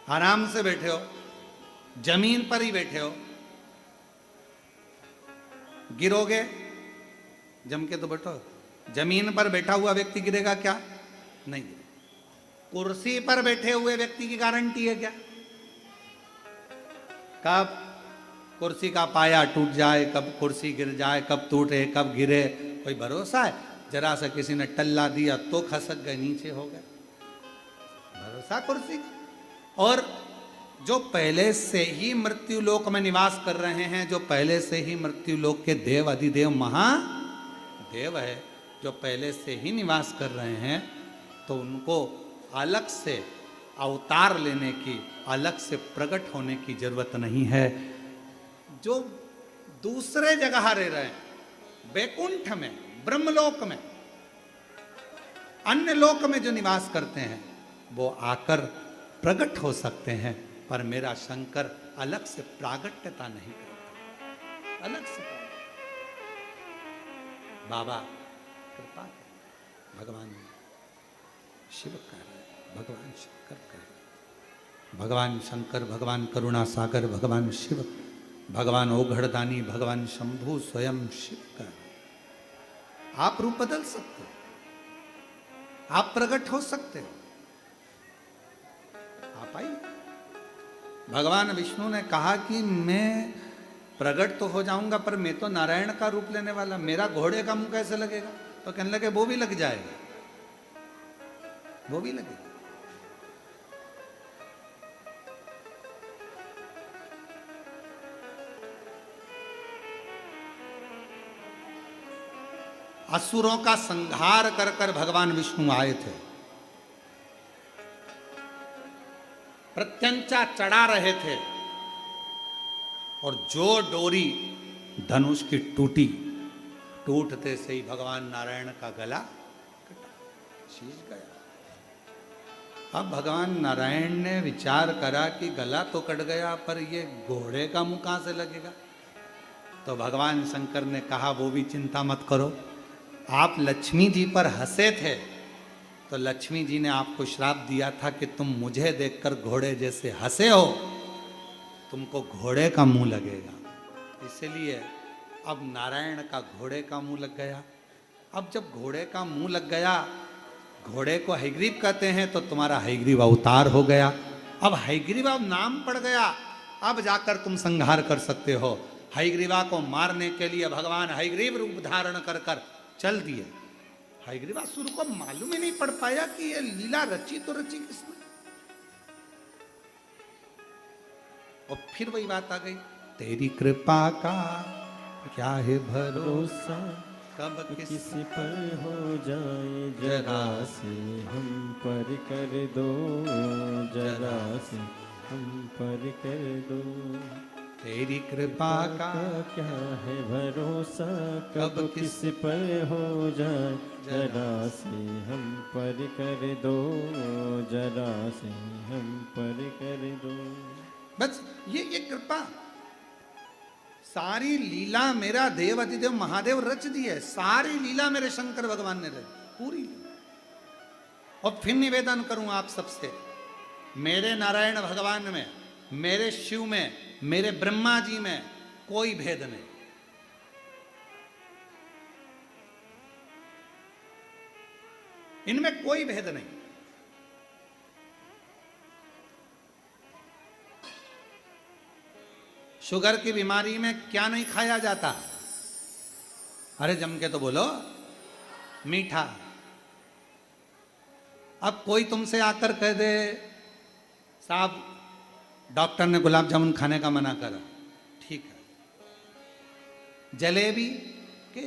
आराम से बैठे हो, जमीन पर ही बैठे हो, गिरोगे, जम के तो बैठो। जमीन पर बैठा हुआ व्यक्ति गिरेगा क्या? नहीं गिरेगा। कुर्सी पर बैठे हुए व्यक्ति की गारंटी है क्या? कब कुर्सी का पाया टूट जाए, कब कुर्सी गिर जाए, कब टूटे, कब गिरे, कोई भरोसा है? जरा सा किसी ने टल्ला दिया तो खसक गए, नीचे हो गए, भरोसा कुर्सी का। और जो पहले से ही मृत्यु लोक में निवास कर रहे हैं, जो पहले से ही मृत्यु लोक के देव अधिदेव महादेव है, जो पहले से ही निवास कर रहे हैं, तो उनको अलग से अवतार लेने की, अलग से प्रकट होने की जरूरत नहीं है। जो दूसरे जगह रह रहे हैं, वैकुंठ में, ब्रह्मलोक में, अन्य लोक में जो निवास करते हैं, वो आकर प्रकट हो सकते हैं, पर मेरा शंकर अलग से प्रागट्यता नहीं करता, अलग से। बाबा कृपा करें, भगवान शिव कह रहे, भगवान शंकर कह रहे, भगवान शंकर, भगवान करुणा सागर, भगवान शिव, भगवान ओघड़दानी, भगवान शंभु स्वयं शिव कह रहे। आप रूप बदल सकते हो, आप प्रकट हो सकते हो, आप आइए। भगवान विष्णु ने कहा कि मैं प्रकट तो हो जाऊंगा, पर मैं तो नारायण का रूप लेने वाला, मेरा घोड़े का मुंह कैसे लगेगा? तो कहने लगे वो भी लग जाएगा, वो भी लगेगा। असुरों का संहार कर कर भगवान विष्णु आए थे, प्रत्यंचा चढ़ा रहे थे, और जो डोरी धनुष की टूटी, टूटते से ही भगवान नारायण का गला कटा, शीश गया। अब भगवान नारायण ने विचार करा कि गला तो कट गया, पर ये घोड़े का मुंह कहां से लगेगा? तो भगवान शंकर ने कहा वो भी चिंता मत करो, आप लक्ष्मी जी पर हंसे थे, तो लक्ष्मी जी ने आपको श्राप दिया था कि तुम मुझे देखकर घोड़े जैसे हंसे हो, तुमको घोड़े का मुंह लगेगा। इसलिए अब नारायण का घोड़े का मुंह लग गया। अब जब घोड़े का मुंह लग गया, घोड़े को हयग्रीव कहते हैं, तो तुम्हारा हयग्रीव अवतार हो गया। अब हयग्रीव अब नाम पड़ गया, अब जाकर तुम संहार कर सकते हो। हयग्रीवा को मारने के लिए भगवान हयग्रीव रूप धारण कर कर चल दिए। हयग्रीवासुर को मालूम ही नहीं पड़ पाया कि ये लीला रची तो रची किसने। और फिर वही बात आ गई, तेरी कृपा का क्या है भरोसा, कब किस पर हो जाए, जरा से हम पर कर दो, जरा से हम पर कर दो। तेरी कृपा का क्या है भरोसा, कब कब किस पर हो जाए, जरा से हम पर कर दो, जरा से हम पर कर दो। बस ये कृपा, सारी लीला मेरा देव अधिदेव महादेव रच दी है, सारी लीला मेरे शंकर भगवान ने रच पूरी लीला। और फिर निवेदन करूं आप सबसे, मेरे नारायण भगवान में, मेरे शिव में, मेरे ब्रह्मा जी में कोई भेद नहीं। इनमें कोई भेद नहीं। शुगर की बीमारी में क्या नहीं खाया जाता? अरे जम के तो बोलो, मीठा। अब कोई तुमसे आकर कह दे साहब डॉक्टर ने गुलाब जामुन खाने का मना करा, ठीक है, जलेबी के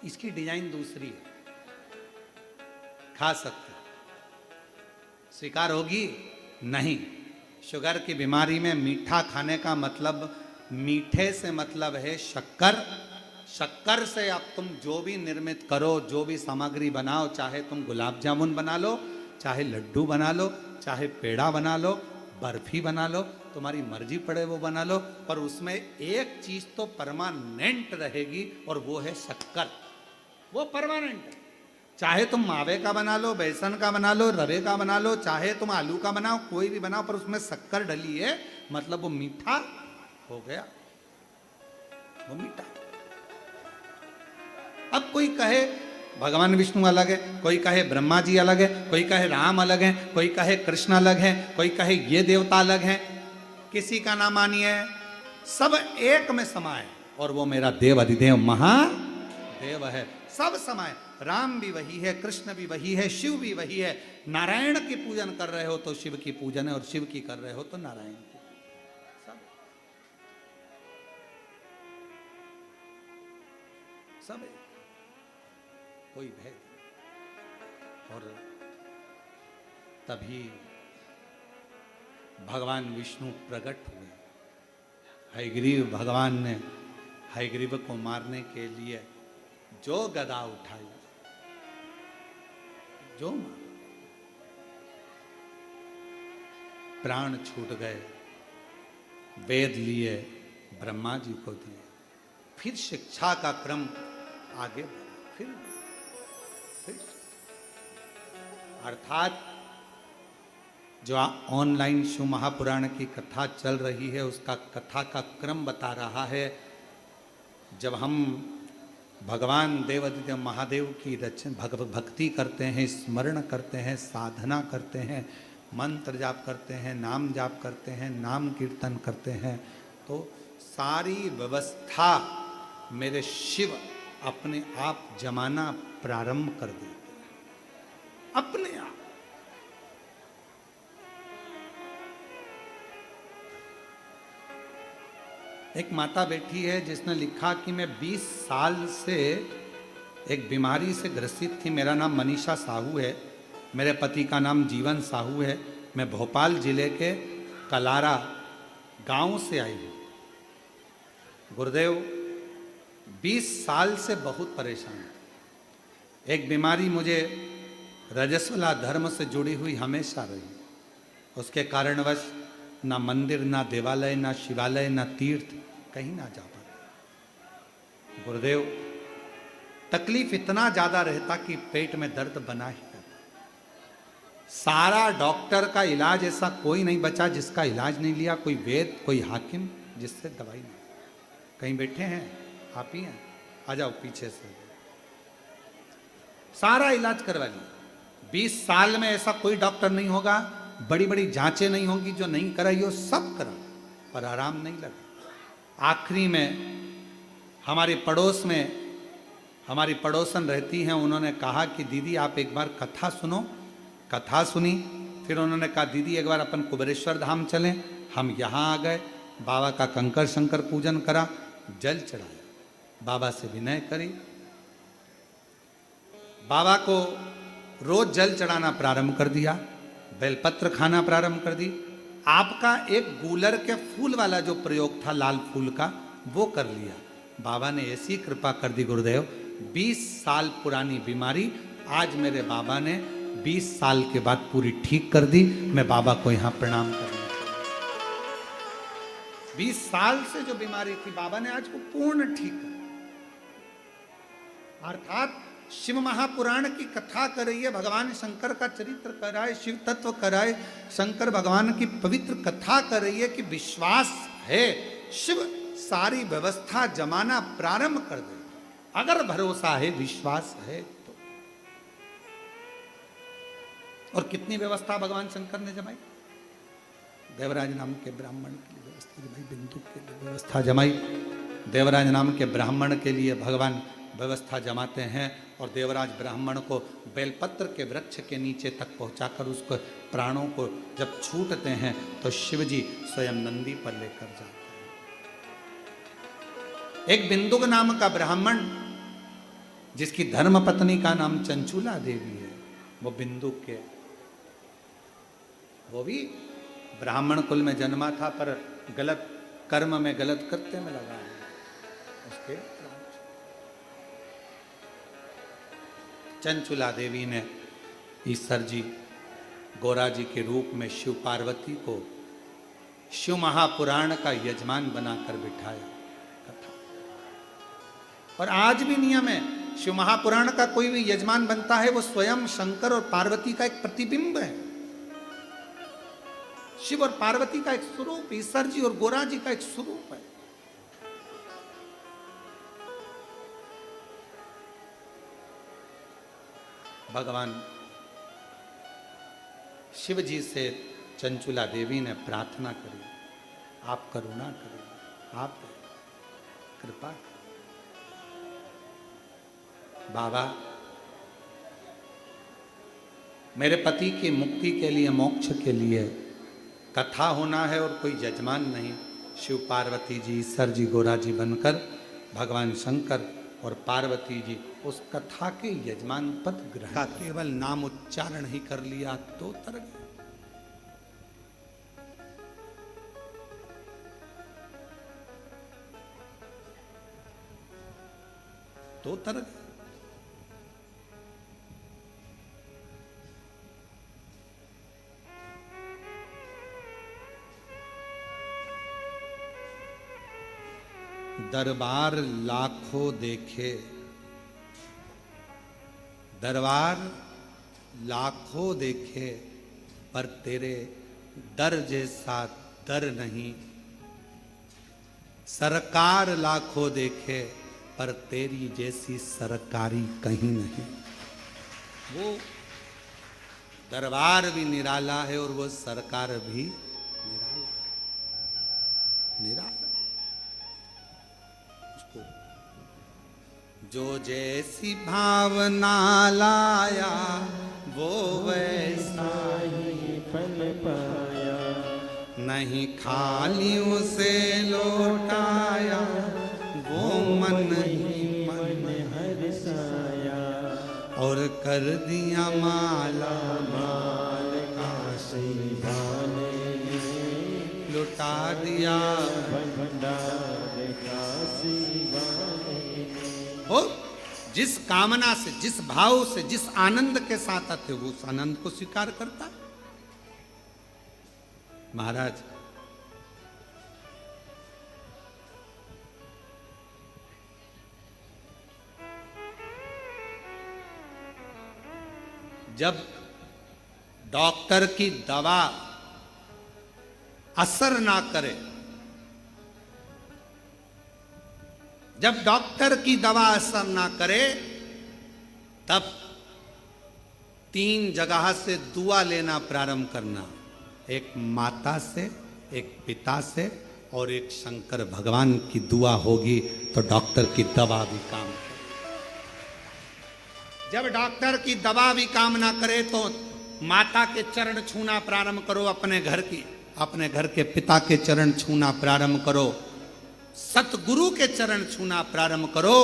इसकी डिजाइन दूसरी है, खा सकते, स्वीकार होगी? नहीं। शुगर की बीमारी में मीठा खाने का मतलब, मीठे से मतलब है शक्कर। शक्कर से अब तुम जो भी निर्मित करो, जो भी सामग्री बनाओ, चाहे तुम गुलाब जामुन बना लो, चाहे लड्डू बना लो, चाहे पेड़ा बना लो, बर्फी बना लो, तुम्हारी मर्जी पड़े वो बना लो, पर उसमें एक चीज तो परमानेंट रहेगी और वो है शक्कर। वो परमानेंट है। चाहे तुम मावे का बना लो, बेसन का बना लो, रवे का बना लो, चाहे तुम आलू का बनाओ, कोई भी बनाओ, पर उसमें शक्कर डली है, मतलब वो मीठा हो गया, वो मीठा। अब कोई कहे भगवान विष्णु अलग है, कोई कहे ब्रह्मा जी अलग है, कोई कहे राम अलग है, कोई कहे कृष्ण अलग है, कोई कहे ये देवता अलग है, किसी का ना मानिए, सब एक में समाये और वो मेरा देव अधिदेव महादेव है। सब समाये, राम भी वही है, कृष्ण भी वही है, शिव भी वही है। नारायण की पूजन कर रहे हो तो शिव की पूजन है, और शिव की कर रहे हो तो नारायण की। सब सब है, कोई भेद नहीं। और तभी भगवान विष्णु प्रकट हुए। हयग्रीव भगवान ने हयग्रीव को मारने के लिए जो गदा उठाई, जो प्राण छूट गए, वेद लिए, ब्रह्मा जी को दिए, फिर शिक्षा का क्रम आगे बढ़ा, फिर अर्थात जो ऑनलाइन शिव महापुराण की कथा चल रही है, उसका कथा का क्रम बता रहा है। जब हम भगवान देवाधिदेव महादेव की भक्ति करते हैं, स्मरण करते हैं, साधना करते हैं, मंत्र जाप करते हैं, नाम जाप करते हैं, नाम कीर्तन करते हैं, तो सारी व्यवस्था मेरे शिव अपने आप जमाना प्रारंभ कर देते हैं, अपने आप। एक माता बैठी है जिसने लिखा कि मैं 20 साल से एक बीमारी से ग्रसित थी। मेरा नाम मनीषा साहू है, मेरे पति का नाम जीवन साहू है। मैं भोपाल जिले के कलारा गांव से आई हूँ। गुरुदेव 20 साल से बहुत परेशान है। एक बीमारी मुझे रजस्वला धर्म से जुड़ी हुई हमेशा रही। उसके कारणवश ना मंदिर, ना देवालय, ना शिवालय, ना तीर्थ, कहीं ना जा पाते। गुरुदेव तकलीफ इतना ज्यादा रहता कि पेट में दर्द बना ही रहता। सारा डॉक्टर का इलाज ऐसा कोई नहीं बचा जिसका इलाज नहीं लिया, कोई वेद, कोई हाकिम जिससे दवाई नहीं। कहीं बैठे हैं आप ही हैं, आ जाओ पीछे से। सारा इलाज करवा लिया। 20 साल में ऐसा कोई डॉक्टर नहीं होगा, बड़ी बड़ी जांचें नहीं होंगी जो नहीं कराई हो, सब करा, पर आराम नहीं लगा। आखिरी में हमारे पड़ोस में हमारी पड़ोसन रहती हैं, उन्होंने कहा कि दीदी आप एक बार कथा सुनो। कथा सुनी, फिर उन्होंने कहा दीदी एक बार अपन कुबेरेश्वर धाम चलें। हम यहाँ आ गए, बाबा का कंकर शंकर पूजन करा, जल चढ़ाया, बाबा से विनय करी बाबा को रोज जल चढ़ाना प्रारंभ कर दिया, बेलपत्र खाना प्रारंभ कर दी। आपका एक गूलर के फूल वाला जो प्रयोग था लाल फूल का, वो कर लिया। बाबा ने ऐसी कृपा कर दी गुरुदेव, 20 साल पुरानी बीमारी आज मेरे बाबा ने 20 साल के बाद पूरी ठीक कर दी। मैं बाबा को यहाँ प्रणाम करना चाहूँ। 20 साल से जो बीमारी थी बाबा ने आज को पूर्ण ठीक कर। अर्थात शिव महापुराण की कथा कर रही है, भगवान शंकर का चरित्र कराए, शिव तत्व कराए, शंकर भगवान की पवित्र कथा कर रही है कि विश्वास है शिव सारी व्यवस्था जमाना प्रारंभ कर दे। अगर भरोसा है, विश्वास है तो। और कितनी व्यवस्था भगवान शंकर ने जमाई। देवराज नाम के ब्राह्मण के लिए व्यवस्था जमाई, बिंदु के लिए व्यवस्था जमाई। देवराज नाम के ब्राह्मण के लिए भगवान व्यवस्था जमाते हैं और देवराज ब्राह्मण को बेलपत्र के वृक्ष के नीचे तक पहुंचाकर उसको प्राणों को जब छूटते हैं तो शिवजी स्वयं नंदी पर लेकर जाते हैं। एक बिंदुक नाम का ब्राह्मण जिसकी धर्म पत्नी का नाम चंचुला देवी है, वो बिंदुक के, वो भी ब्राह्मण कुल में जन्मा था पर गलत कर्म में, गलत कृत्य में लगा है। उसके चंचुला देवी ने ईश्वर जी गोरा जी के रूप में शिव पार्वती को शिव महापुराण का यजमान बनाकर बिठाया कथा। और आज भी नियम है, शिव महापुराण का कोई भी यजमान बनता है वो स्वयं शंकर और पार्वती का एक प्रतिबिंब है। शिव और पार्वती का एक स्वरूप, ईश्वर जी और गोरा जी का एक स्वरूप है। भगवान शिव जी से चंचुला देवी ने प्रार्थना करी, आप करुणा करें, आप कृपा करें। बाबा, मेरे पति की मुक्ति के लिए, मोक्ष के लिए कथा होना है और कोई यजमान नहीं। शिव पार्वती जी, ईश्वर जी, गोरा जी बनकर भगवान शंकर और पार्वती जी उस कथा के यजमान पद ग्रहण का केवल नाम उच्चारण ही कर लिया तो तर गए। तो तर गए। दरबार लाखों देखे, दरबार लाखों देखे पर तेरे दर जैसा दर नहीं। सरकार लाखों देखे पर तेरी जैसी सरकारी कहीं नहीं। वो दरबार भी निराला है और वो सरकार भी निराला है, निराला। जो जैसी भावना लाया वो वैसा ही फल पाया, नहीं खाली उसे लौटाया, वो मन ही मन हर्षाया, और कर दिया माला माल काशी वाले लुटा दिया भंडार काशी वाले। हो जिस कामना से, जिस भाव से, जिस आनंद के साथ आते वो उस आनंद को स्वीकार करता। महाराज, जब डॉक्टर की दवा असर ना करे, जब डॉक्टर की दवा असर ना करे, तब 3 जगह से दुआ लेना प्रारंभ करना। एक माता से, एक पिता से और एक शंकर भगवान की दुआ होगी तो डॉक्टर की दवा भी काम करे। जब डॉक्टर की दवा भी काम ना करे तो माता के चरण छूना प्रारंभ करो, अपने घर के पिता के चरण छूना प्रारंभ करो, सतगुरु के चरण छूना प्रारंभ करो।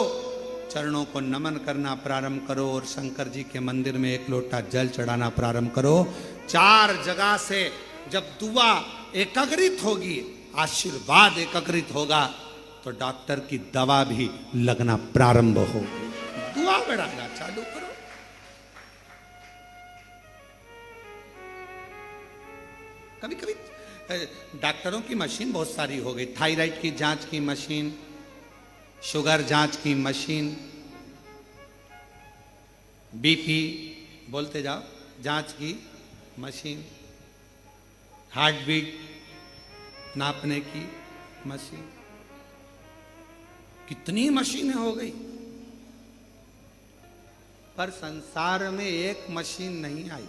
चरणों को नमन करना प्रारंभ करो और शंकर जी के मंदिर में एक लोटा जल चढ़ाना प्रारंभ करो। 4 जगह से जब दुआ एकत्रित होगी, आशीर्वाद एकत्रित होगा, तो डॉक्टर की दवा भी लगना प्रारंभ होगी। दुआ बढ़ाना चालू करो। कभी कभी डॉक्टरों की मशीन बहुत सारी हो गई, थायराइड की जांच की मशीन, शुगर जांच की मशीन, बीपी बोलते जाओ जांच की मशीन, हार्ट बीट नापने की मशीन, कितनी मशीनें हो गई। पर संसार में एक मशीन नहीं आई।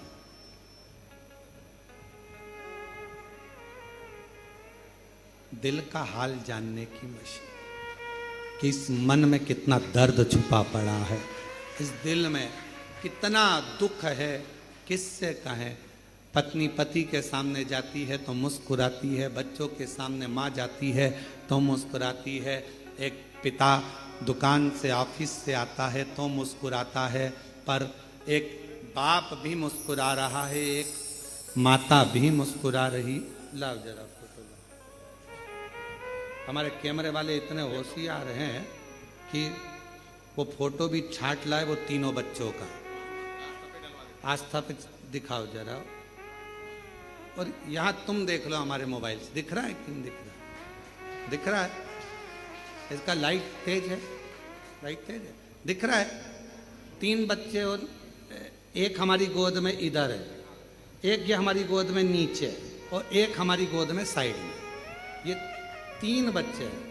दिल का हाल जानने की मशीन, कि इस मन में कितना दर्द छुपा पड़ा है, इस दिल में कितना दुख है, किससे कहें। पत्नी पति के सामने जाती है तो मुस्कुराती है, बच्चों के सामने माँ जाती है तो मुस्कुराती है, एक पिता दुकान से ऑफिस से आता है तो मुस्कुराता है, पर एक बाप भी मुस्कुरा रहा है, एक माता भी मुस्कुरा रही। लाओ जरा फोटो लो। हमारे कैमरे वाले इतने होशियार हैं कि वो फोटो भी छांट लाए, वो तीनों बच्चों का। आस्था पे दिखाओ जरा। और यहाँ तुम देख लो हमारे मोबाइल से, दिख रहा है कि नहीं दिख रहा? दिख रहा है? इसका लाइट तेज है, लाइट तेज है, दिख रहा है। 3 बच्चे और एक हमारी गोद में इधर है, एक ये हमारी गोद में नीचे है, और एक हमारी गोद में साइड में। ये 3 बच्चे हैं।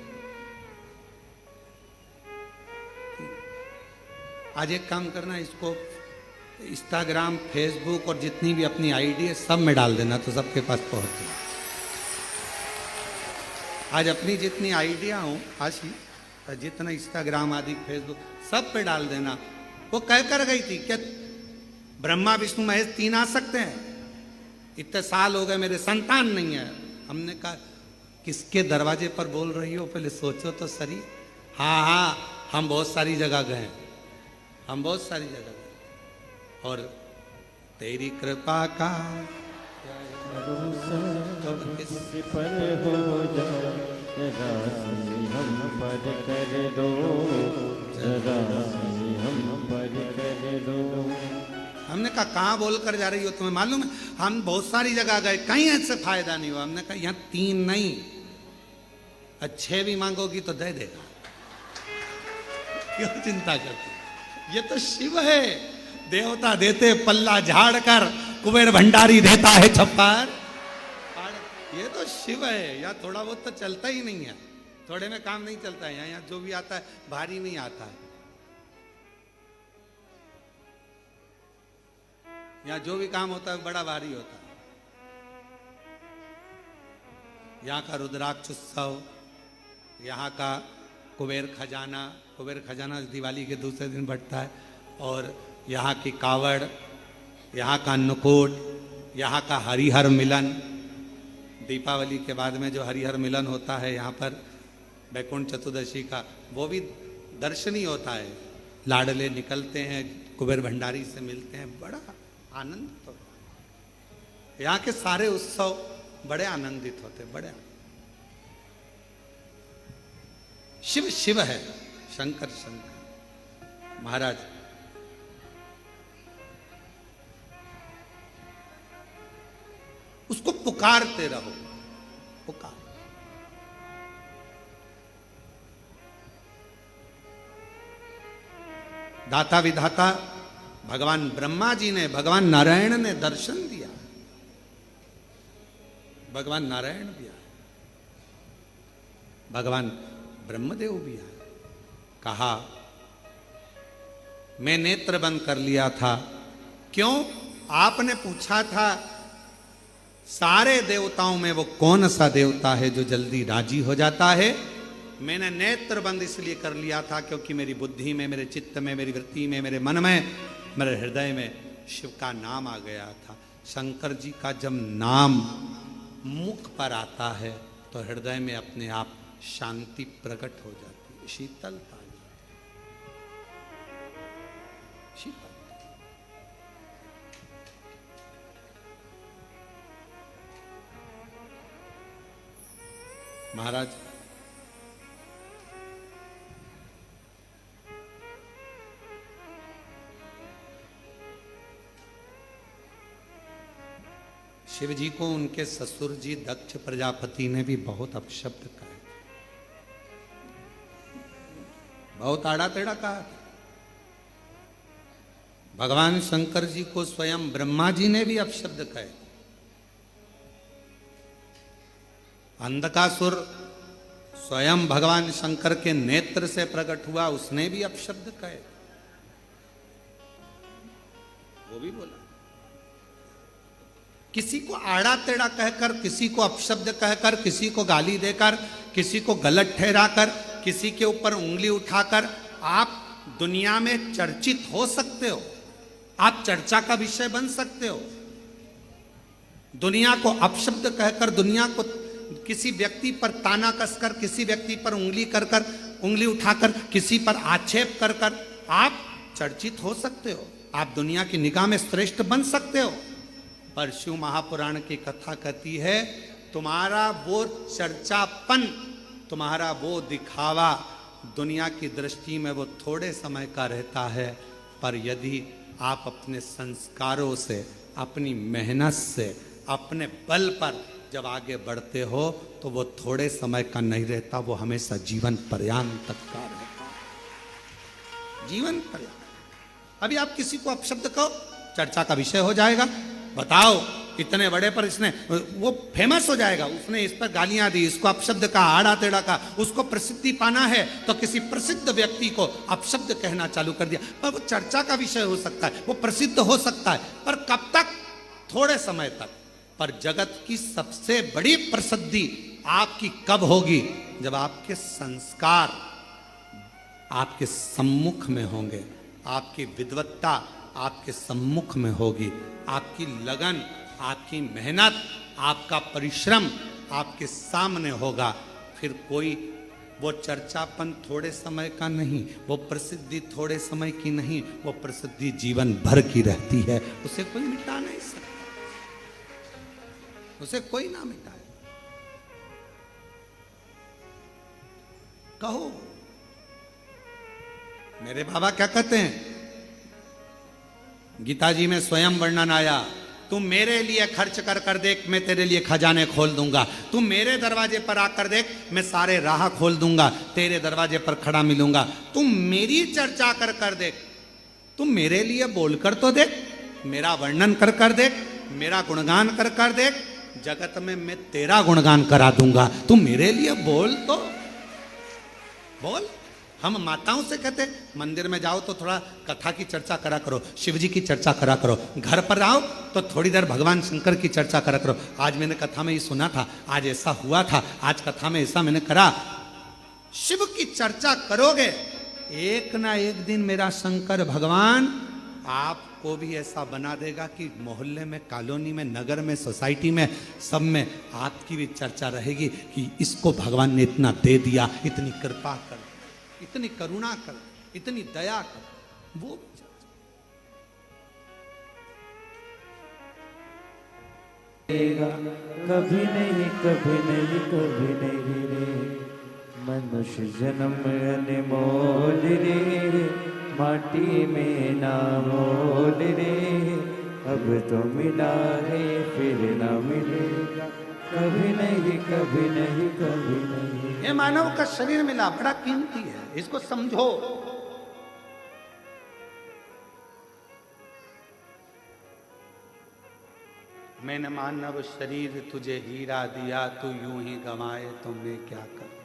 आज एक काम करना, इसको इंस्टाग्राम, फेसबुक और जितनी भी अपनी आईडी है सब में डाल देना, तो सबके पास पहुंच जाए। आज अपनी जितनी आइडिया हो आशी, जितना इंस्टाग्राम आदि फेसबुक सब पे डाल देना। वो कह कर गई थी क्या ब्रह्मा विष्णु महेश 3 आ सकते हैं? इतने साल हो गए मेरे संतान नहीं है। हमने कहा किसके दरवाजे पर बोल रही हो, पहले सोचो तो सही। हाँ हाँ, हम बहुत सारी जगह गए, हम बहुत सारी जगह गए, और तेरी कृपा का पर हो जाए, जरा सी हम पर कर दो, जरा सी हम पर कर दो। हमने कहा कहाँ बोल कर जा रही हो, तुम्हें मालूम है हम बहुत सारी जगह गए, कहीं ऐसे फायदा नहीं हुआ। हमने कहा यहाँ 3 नहीं, 6 भी मांगोगी तो दे देगा, क्यों चिंता करती? ये तो शिव है, देवता देते पल्ला झाड़ कर, कुबेर भंडारी देता है छप्पर। ये तो शिव है, यहाँ थोड़ा बहुत तो चलता ही नहीं है, थोड़े में काम नहीं चलता है। यहाँ जो भी आता है भारी नहीं आता है, यहाँ जो भी काम होता है बड़ा भारी होता है। यहाँ का रुद्राक्ष उत्सव, यहाँ का कुबेर खजाना दिवाली के दूसरे दिन बढ़ता है, और यहाँ की कावड़, यहाँ का अन्नकूट, यहाँ का हरिहर मिलन, दीपावली के बाद में जो हरिहर मिलन होता है यहाँ पर वैकुंठ चतुर्दशी का, वो भी दर्शनीय होता है। लाडले निकलते हैं, कुबेर भंडारी से मिलते हैं, बड़ा आनंद होता है। यहाँ के सारे उत्सव बड़े आनंदित होते, बड़े। शिव शिव है, शंकर शंकर। महाराज उसको पुकारते रहो, पुकार। दाता विधाता भगवान ब्रह्मा जी ने, भगवान नारायण ने दर्शन दिया, भगवान नारायण भी आए, भगवान ब्रह्मदेव भी आए। कहा मैं नेत्र बंद कर लिया था, क्यों? आपने पूछा था सारे देवताओं में वो कौन सा देवता है जो जल्दी राजी हो जाता है। मैंने नेत्र बंद इसलिए कर लिया था क्योंकि मेरी बुद्धि में, मेरे चित्त में, मेरी वृत्ति में, मेरे मन में, मेरे हृदय में शिव का नाम आ गया था। शंकर जी का जब नाम मुख पर आता है तो हृदय में अपने आप शांति प्रकट हो जाती है, शीतलता। अच्छी बात। महाराज शिव जी को उनके ससुर जी दक्ष प्रजापति ने भी बहुत अपशब्द कहा, बहुत आड़ा टेढ़ा कहा। भगवान शंकर जी को स्वयं ब्रह्मा जी ने भी अपशब्द कहे। अंधकासुर स्वयं भगवान शंकर के नेत्र से प्रकट हुआ, उसने भी अपशब्द कहे, वो भी बोला। किसी को आड़ा टेढ़ा कहकर, किसी को अपशब्द कहकर, किसी को गाली देकर, किसी को गलत ठहराकर, किसी के ऊपर उंगली उठाकर आप दुनिया में चर्चित हो सकते हो, आप चर्चा का विषय बन सकते हो। दुनिया को अपशब्द कहकर, दुनिया को किसी व्यक्ति पर ताना कसकर, किसी व्यक्ति पर उंगली कर कर, उंगली उठाकर, किसी पर आक्षेप कर कर आप चर्चित हो सकते हो, आप दुनिया की निगाह में श्रेष्ठ बन सकते हो। पर शिव महापुराण की कथा कहती है तुम्हारा वो चर्चापन, तुम्हारा वो दिखावा दुनिया की दृष्टि में वो थोड़े समय का रहता है, पर यदि आप अपने संस्कारों से, अपनी मेहनत से, अपने बल पर जब आगे बढ़ते हो तो वो थोड़े समय का नहीं रहता, वो हमेशा जीवन पर्यंत तक का रहता है, जीवन पर्यंत। अभी आप किसी को अपशब्द कहो, चर्चा का विषय हो जाएगा। बताओ इतने बड़े पर इसने, वो फेमस हो जाएगा, उसने इस पर गालियां दी, इसको अपशब्द कहा, आड़ा टेढ़ा कहा, उसको प्रसिद्धि पाना है तो किसी प्रसिद्ध व्यक्ति को अपशब्द कहना चालू कर दिया। पर वो चर्चा का विषय हो सकता है, वो प्रसिद्ध हो सकता है, पर कब तक? थोड़े समय तक। पर जगत की सबसे बड़ी प्रसिद्धि आपकी कब होगी? जब आपके संस्कार आपके सम्मुख में होंगे, आपकी विद्वत्ता आपके सम्मुख में होगी, आपकी लगन, आपकी मेहनत, आपका परिश्रम आपके सामने होगा। फिर कोई वो चर्चापन थोड़े समय का नहीं, वो प्रसिद्धि थोड़े समय की नहीं, वो प्रसिद्धि जीवन भर की रहती है, उसे कोई मिटा नहीं सकता, उसे कोई ना मिटाए। कहो मेरे बाबा क्या कहते हैं, गीता जी में स्वयं वर्णन आया, तुम मेरे लिए खर्च कर कर देख, मैं तेरे लिए खजाने खोल दूंगा। तुम मेरे दरवाजे पर आकर देख, मैं सारे राह खोल दूंगा, तेरे दरवाजे पर खड़ा मिलूंगा। तुम मेरी चर्चा कर कर देख, तुम मेरे लिए बोल कर तो देख, मेरा वर्णन कर कर देख, मेरा गुणगान कर कर देख, जगत में मैं तेरा गुणगान करा दूंगा। तुम मेरे लिए बोल तो बोल। हम माताओं से कहते मंदिर में जाओ तो थोड़ा कथा की चर्चा करा करो, शिव जी की चर्चा करा करो, घर पर आओ तो थोड़ी देर भगवान शंकर की चर्चा करा करो। आज मैंने कथा में ये सुना था, आज ऐसा हुआ था, आज कथा में ऐसा मैंने करा। शिव की चर्चा करोगे, एक ना एक दिन मेरा शंकर भगवान आपको भी ऐसा बना देगा कि मोहल्ले में, कॉलोनी में, नगर में, सोसाइटी में, सब में आपकी भी चर्चा रहेगी कि इसको भगवान ने इतना दे दिया, इतनी कृपा कर, इतनी करुणा कर, इतनी दया कर। वो कभी नहीं, कभी नहीं, कभी नहीं रे, मनुष्य जन्म अनमोल रे, माटी में ना मोल रे, अब तो मिला है फिर ना मिलेगा, कभी नहीं, कभी नहीं, कभी नहीं। ये मानव का शरीर मिला, बड़ा कीमती है, इसको समझो। मैंने मानव शरीर तुझे हीरा दिया, तू यूं ही गंवाए तो मैं क्या करूं।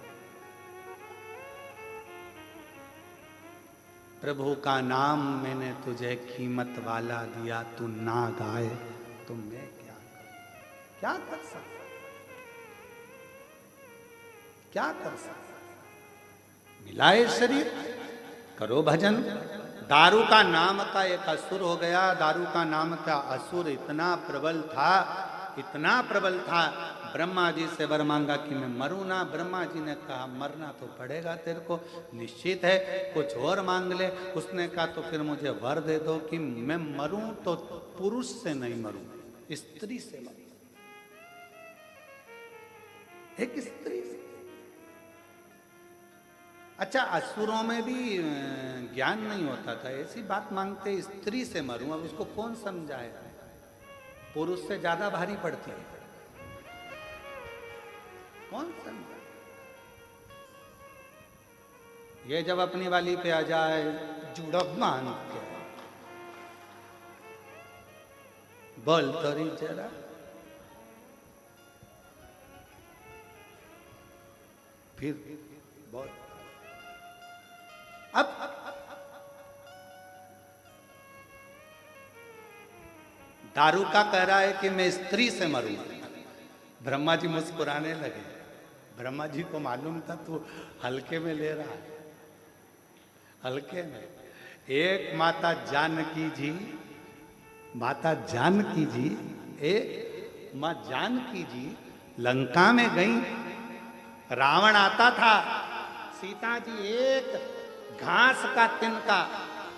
प्रभु का नाम मैंने तुझे कीमत वाला दिया, तू ना गाए तो मैं क्या करूं। क्या कर सकता, क्या कर सकता। मिलाए शरीर, करो भजन। दारू का नाम का एक असुर हो गया, दारू का नाम का असुर इतना प्रबल था, इतना प्रबल था, ब्रह्मा जी से वर मांगा कि मैं मरूं ना। ब्रह्मा जी ने कहा मरना तो पड़ेगा तेरे को, निश्चित है, कुछ और मांग ले। उसने कहा तो फिर मुझे वर दे दो कि मैं मरूं तो पुरुष से नहीं मरूं, स्त्री से मरूं, एक स्त्री से। अच्छा, असुरों में भी ज्ञान नहीं होता था, ऐसी बात मांगते स्त्री से मरूं। अब उसको कौन समझाए, पुरुष से ज्यादा भारी पड़ती है, कौन समझा। ये जब अपनी वाली पे आ जाए जुड़ब मान के, बोल तो रही जरा, फिर बोल। अब दारू का कह रहा है कि मैं स्त्री से मरूंगा। ब्रह्मा जी मुस्कुराने लगे। ब्रह्मा जी को मालूम था तू हल्के में ले रहा है, हल्के में। एक माता जानकी जी, माता जानकी जी, एक माँ जानकी जी लंका में गई, रावण आता था, सीता जी एक घास का तिनका,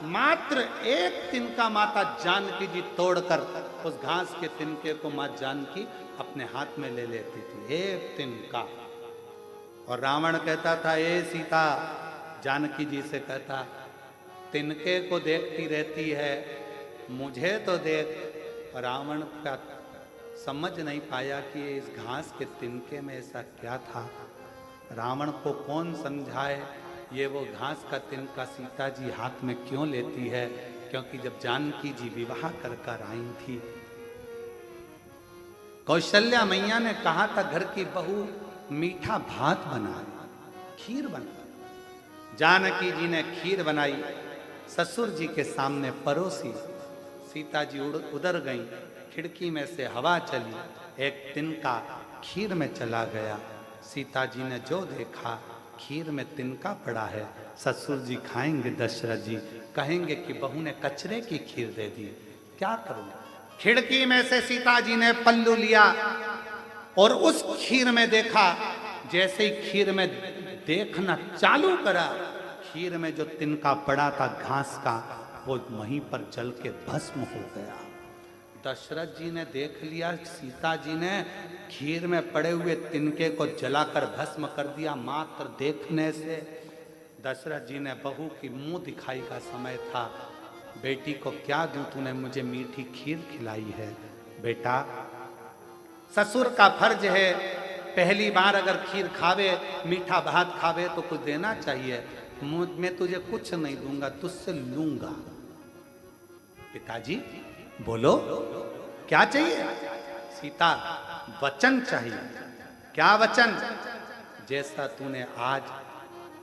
मात्र एक तिनका माता जानकी जी तोड़कर उस घास के तिनके को माँ जानकी अपने हाथ में ले लेती थी, एक तिनका। और रावण कहता था, ए सीता, जानकी जी से कहता, तिनके को देखती रहती है, मुझे तो देख। रावण का समझ नहीं पाया कि इस घास के तिनके में ऐसा क्या था। रावण को कौन समझाए ये वो घास का तिनका सीता जी हाथ में क्यों लेती है, क्योंकि जब जानकी जी विवाह कर कर आई थी, कौशल्या मैया ने कहा था घर की बहू मीठा भात बनाए, खीर बनाए। जानकी जी ने खीर बनाई, ससुर जी के सामने परोसी। सीता जी उधर गई, खिड़की में से हवा चली, एक तिनका खीर में चला गया। सीता जी ने जो देखा, खीर में तिनका पड़ा है। ससुर जी खाएंगे, दशरथ जी कहेंगे कि बहू ने कचरे की खीर दे दी, क्या करूं। खिड़की में से सीता जी ने पल्लू लिया और उस खीर में देखा। जैसे ही खीर में देखना चालू करा, खीर में जो तिनका पड़ा था घास का, वो वहीं पर जल के भस्म हो गया। दशरथ जी ने देख लिया, सीता जी ने खीर में पड़े हुए तिनके को जलाकर भस्म कर दिया मात्र देखने से। दशरथ जी ने बहू की मुंह दिखाई का समय था, बेटी को क्या दूं, तूने मुझे मीठी खीर खिलाई है। बेटा, ससुर का फर्ज है, पहली बार अगर खीर खावे, मीठा भात खावे तो कुछ देना चाहिए। मैं तुझे कुछ नहीं दूंगा, तुझसे लूंगा। पिताजी बोलो क्या चाहिए। सीता, वचन चाहिए। क्या वचन। जैसा तूने आज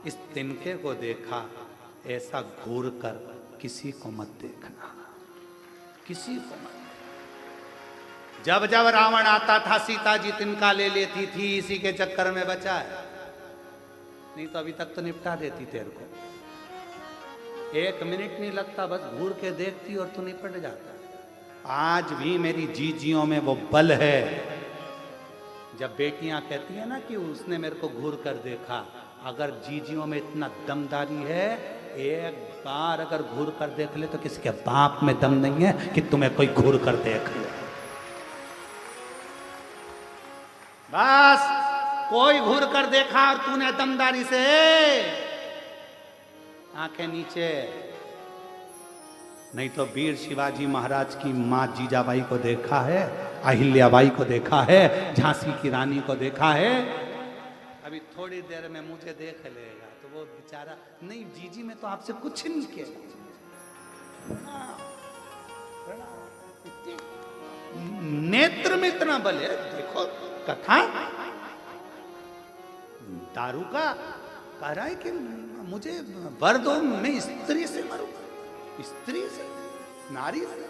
इस तिनके को देखा, ऐसा घूर कर किसी को मत देखना, किसी को मत। जब जब रावण आता था, सीता जी तिनका ले लेती थी, इसी के चक्कर में बचा है, नहीं तो अभी तक तो निपटा देती तेरे को। 1 मिनट नहीं लगता, बस घूर के देखती और तू निपट जाता। आज भी मेरी जीजियों में वो बल है। जब बेटियां कहती है ना कि उसने मेरे को घूर कर देखा, अगर जीजियों में इतना दमदारी है, एक बार अगर घूर कर देख ले तो किसी के बाप में दम नहीं है कि तुम्हें कोई घूर कर देख ले। बस कोई घूर कर देखा और तूने दमदारी से आंखें नीचे। नहीं तो वीर शिवाजी महाराज की माँ जीजाबाई को देखा है, अहिल्याबाई को देखा है, झांसी की रानी को देखा है। अभी थोड़ी देर में मुझे देख लेगा तो वो बेचारा, नहीं जीजी मैं तो आपसे कुछ नहीं किया। नेत्र में इतना बल है, देखो कथा। दारू का कह रहा है कि मुझे वर दो, मैं स्त्री से मरूं, स्त्री से, नारी से।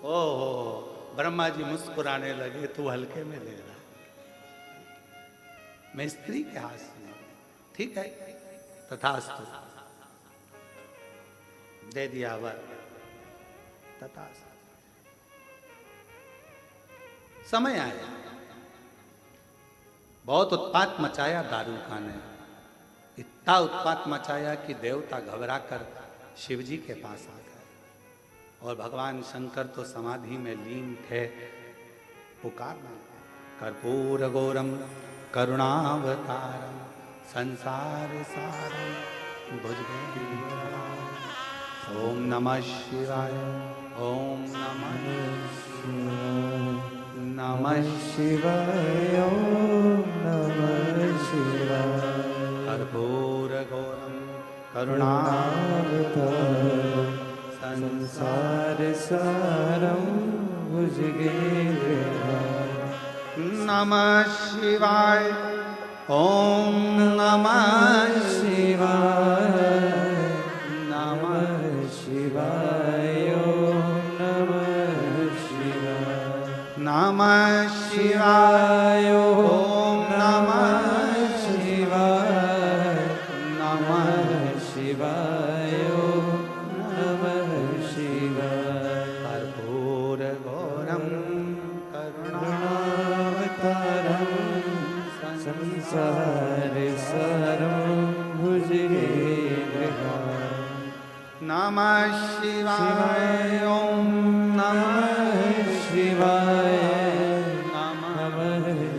ओहो, ब्रह्मा जी मुस्कुराने लगे, तू हल्के में ले रहा, मैं स्त्री के हाथ से। ठीक है, तथास्तु, दे दिया वर, तथास्तु। समय आया, बहुत उत्पात मचाया दारूका ने, इतना उत्पात मचाया कि देवता घबरा कर शिव जी के पास आ गए और भगवान शंकर तो समाधि में लीन थे। पुकारना, कर्पूर गौरम करुणावतारम संसार सारम भुजगेन्द्रहारम। ओम नमः शिवाय, ओम नमः नमः शिवाय, ओम नमः शिवाय। कर्पूर गौरम करुणावतारम संसार संसार सारम भुजगेन्द्रहारम। नमः शिवाय, ओम नमः शिवाय, नमः शिवाय, ओम नमः शिवाय। नमः शिवाय, ओम नमः शिवाय, नमः शिवाय, ओम नमः शिवाय। कर्पूर गौरम करुणावतारम संसार सारम भुजगेन्द्रहारम। नमः शिवाय, ओम नमः शिवाय, नमः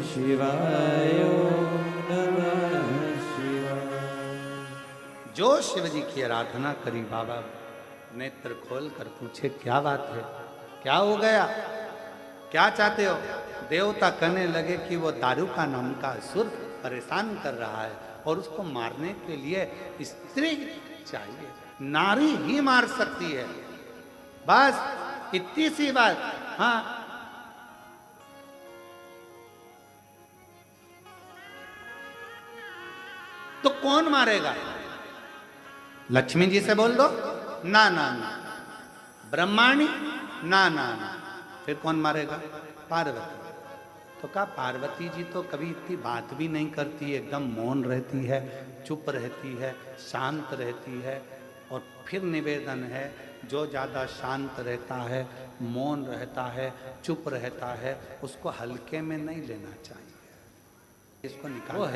शिवाय, ओम नमः शिवाय। जो शिव जी की आराधना करी बाबा नेत्र खोल कर पूछे क्या बात है, क्या हो गया, क्या चाहते हो। देवता कहने लगे कि वो दारूका नाम का असुर परेशान कर रहा है और उसको मारने के लिए स्त्री चाहिए, नारी ही मार सकती है, बस इतनी सी बात। हाँ, तो कौन मारेगा? लक्ष्मी जी से बोल दो, ना ना ना। ब्रह्माणी, ना ना ना। फिर कौन मारेगा? पार्वती। तो कहा पार्वती जी तो कभी इतनी बात भी नहीं करती, एकदम मौन रहती है, चुप रहती है, शांत रहती है। और फिर निवेदन है, जो ज़्यादा शांत रहता है, मौन रहता है, चुप रहता है, उसको हल्के में नहीं लेना चाहिए, इसको निकालो। वो है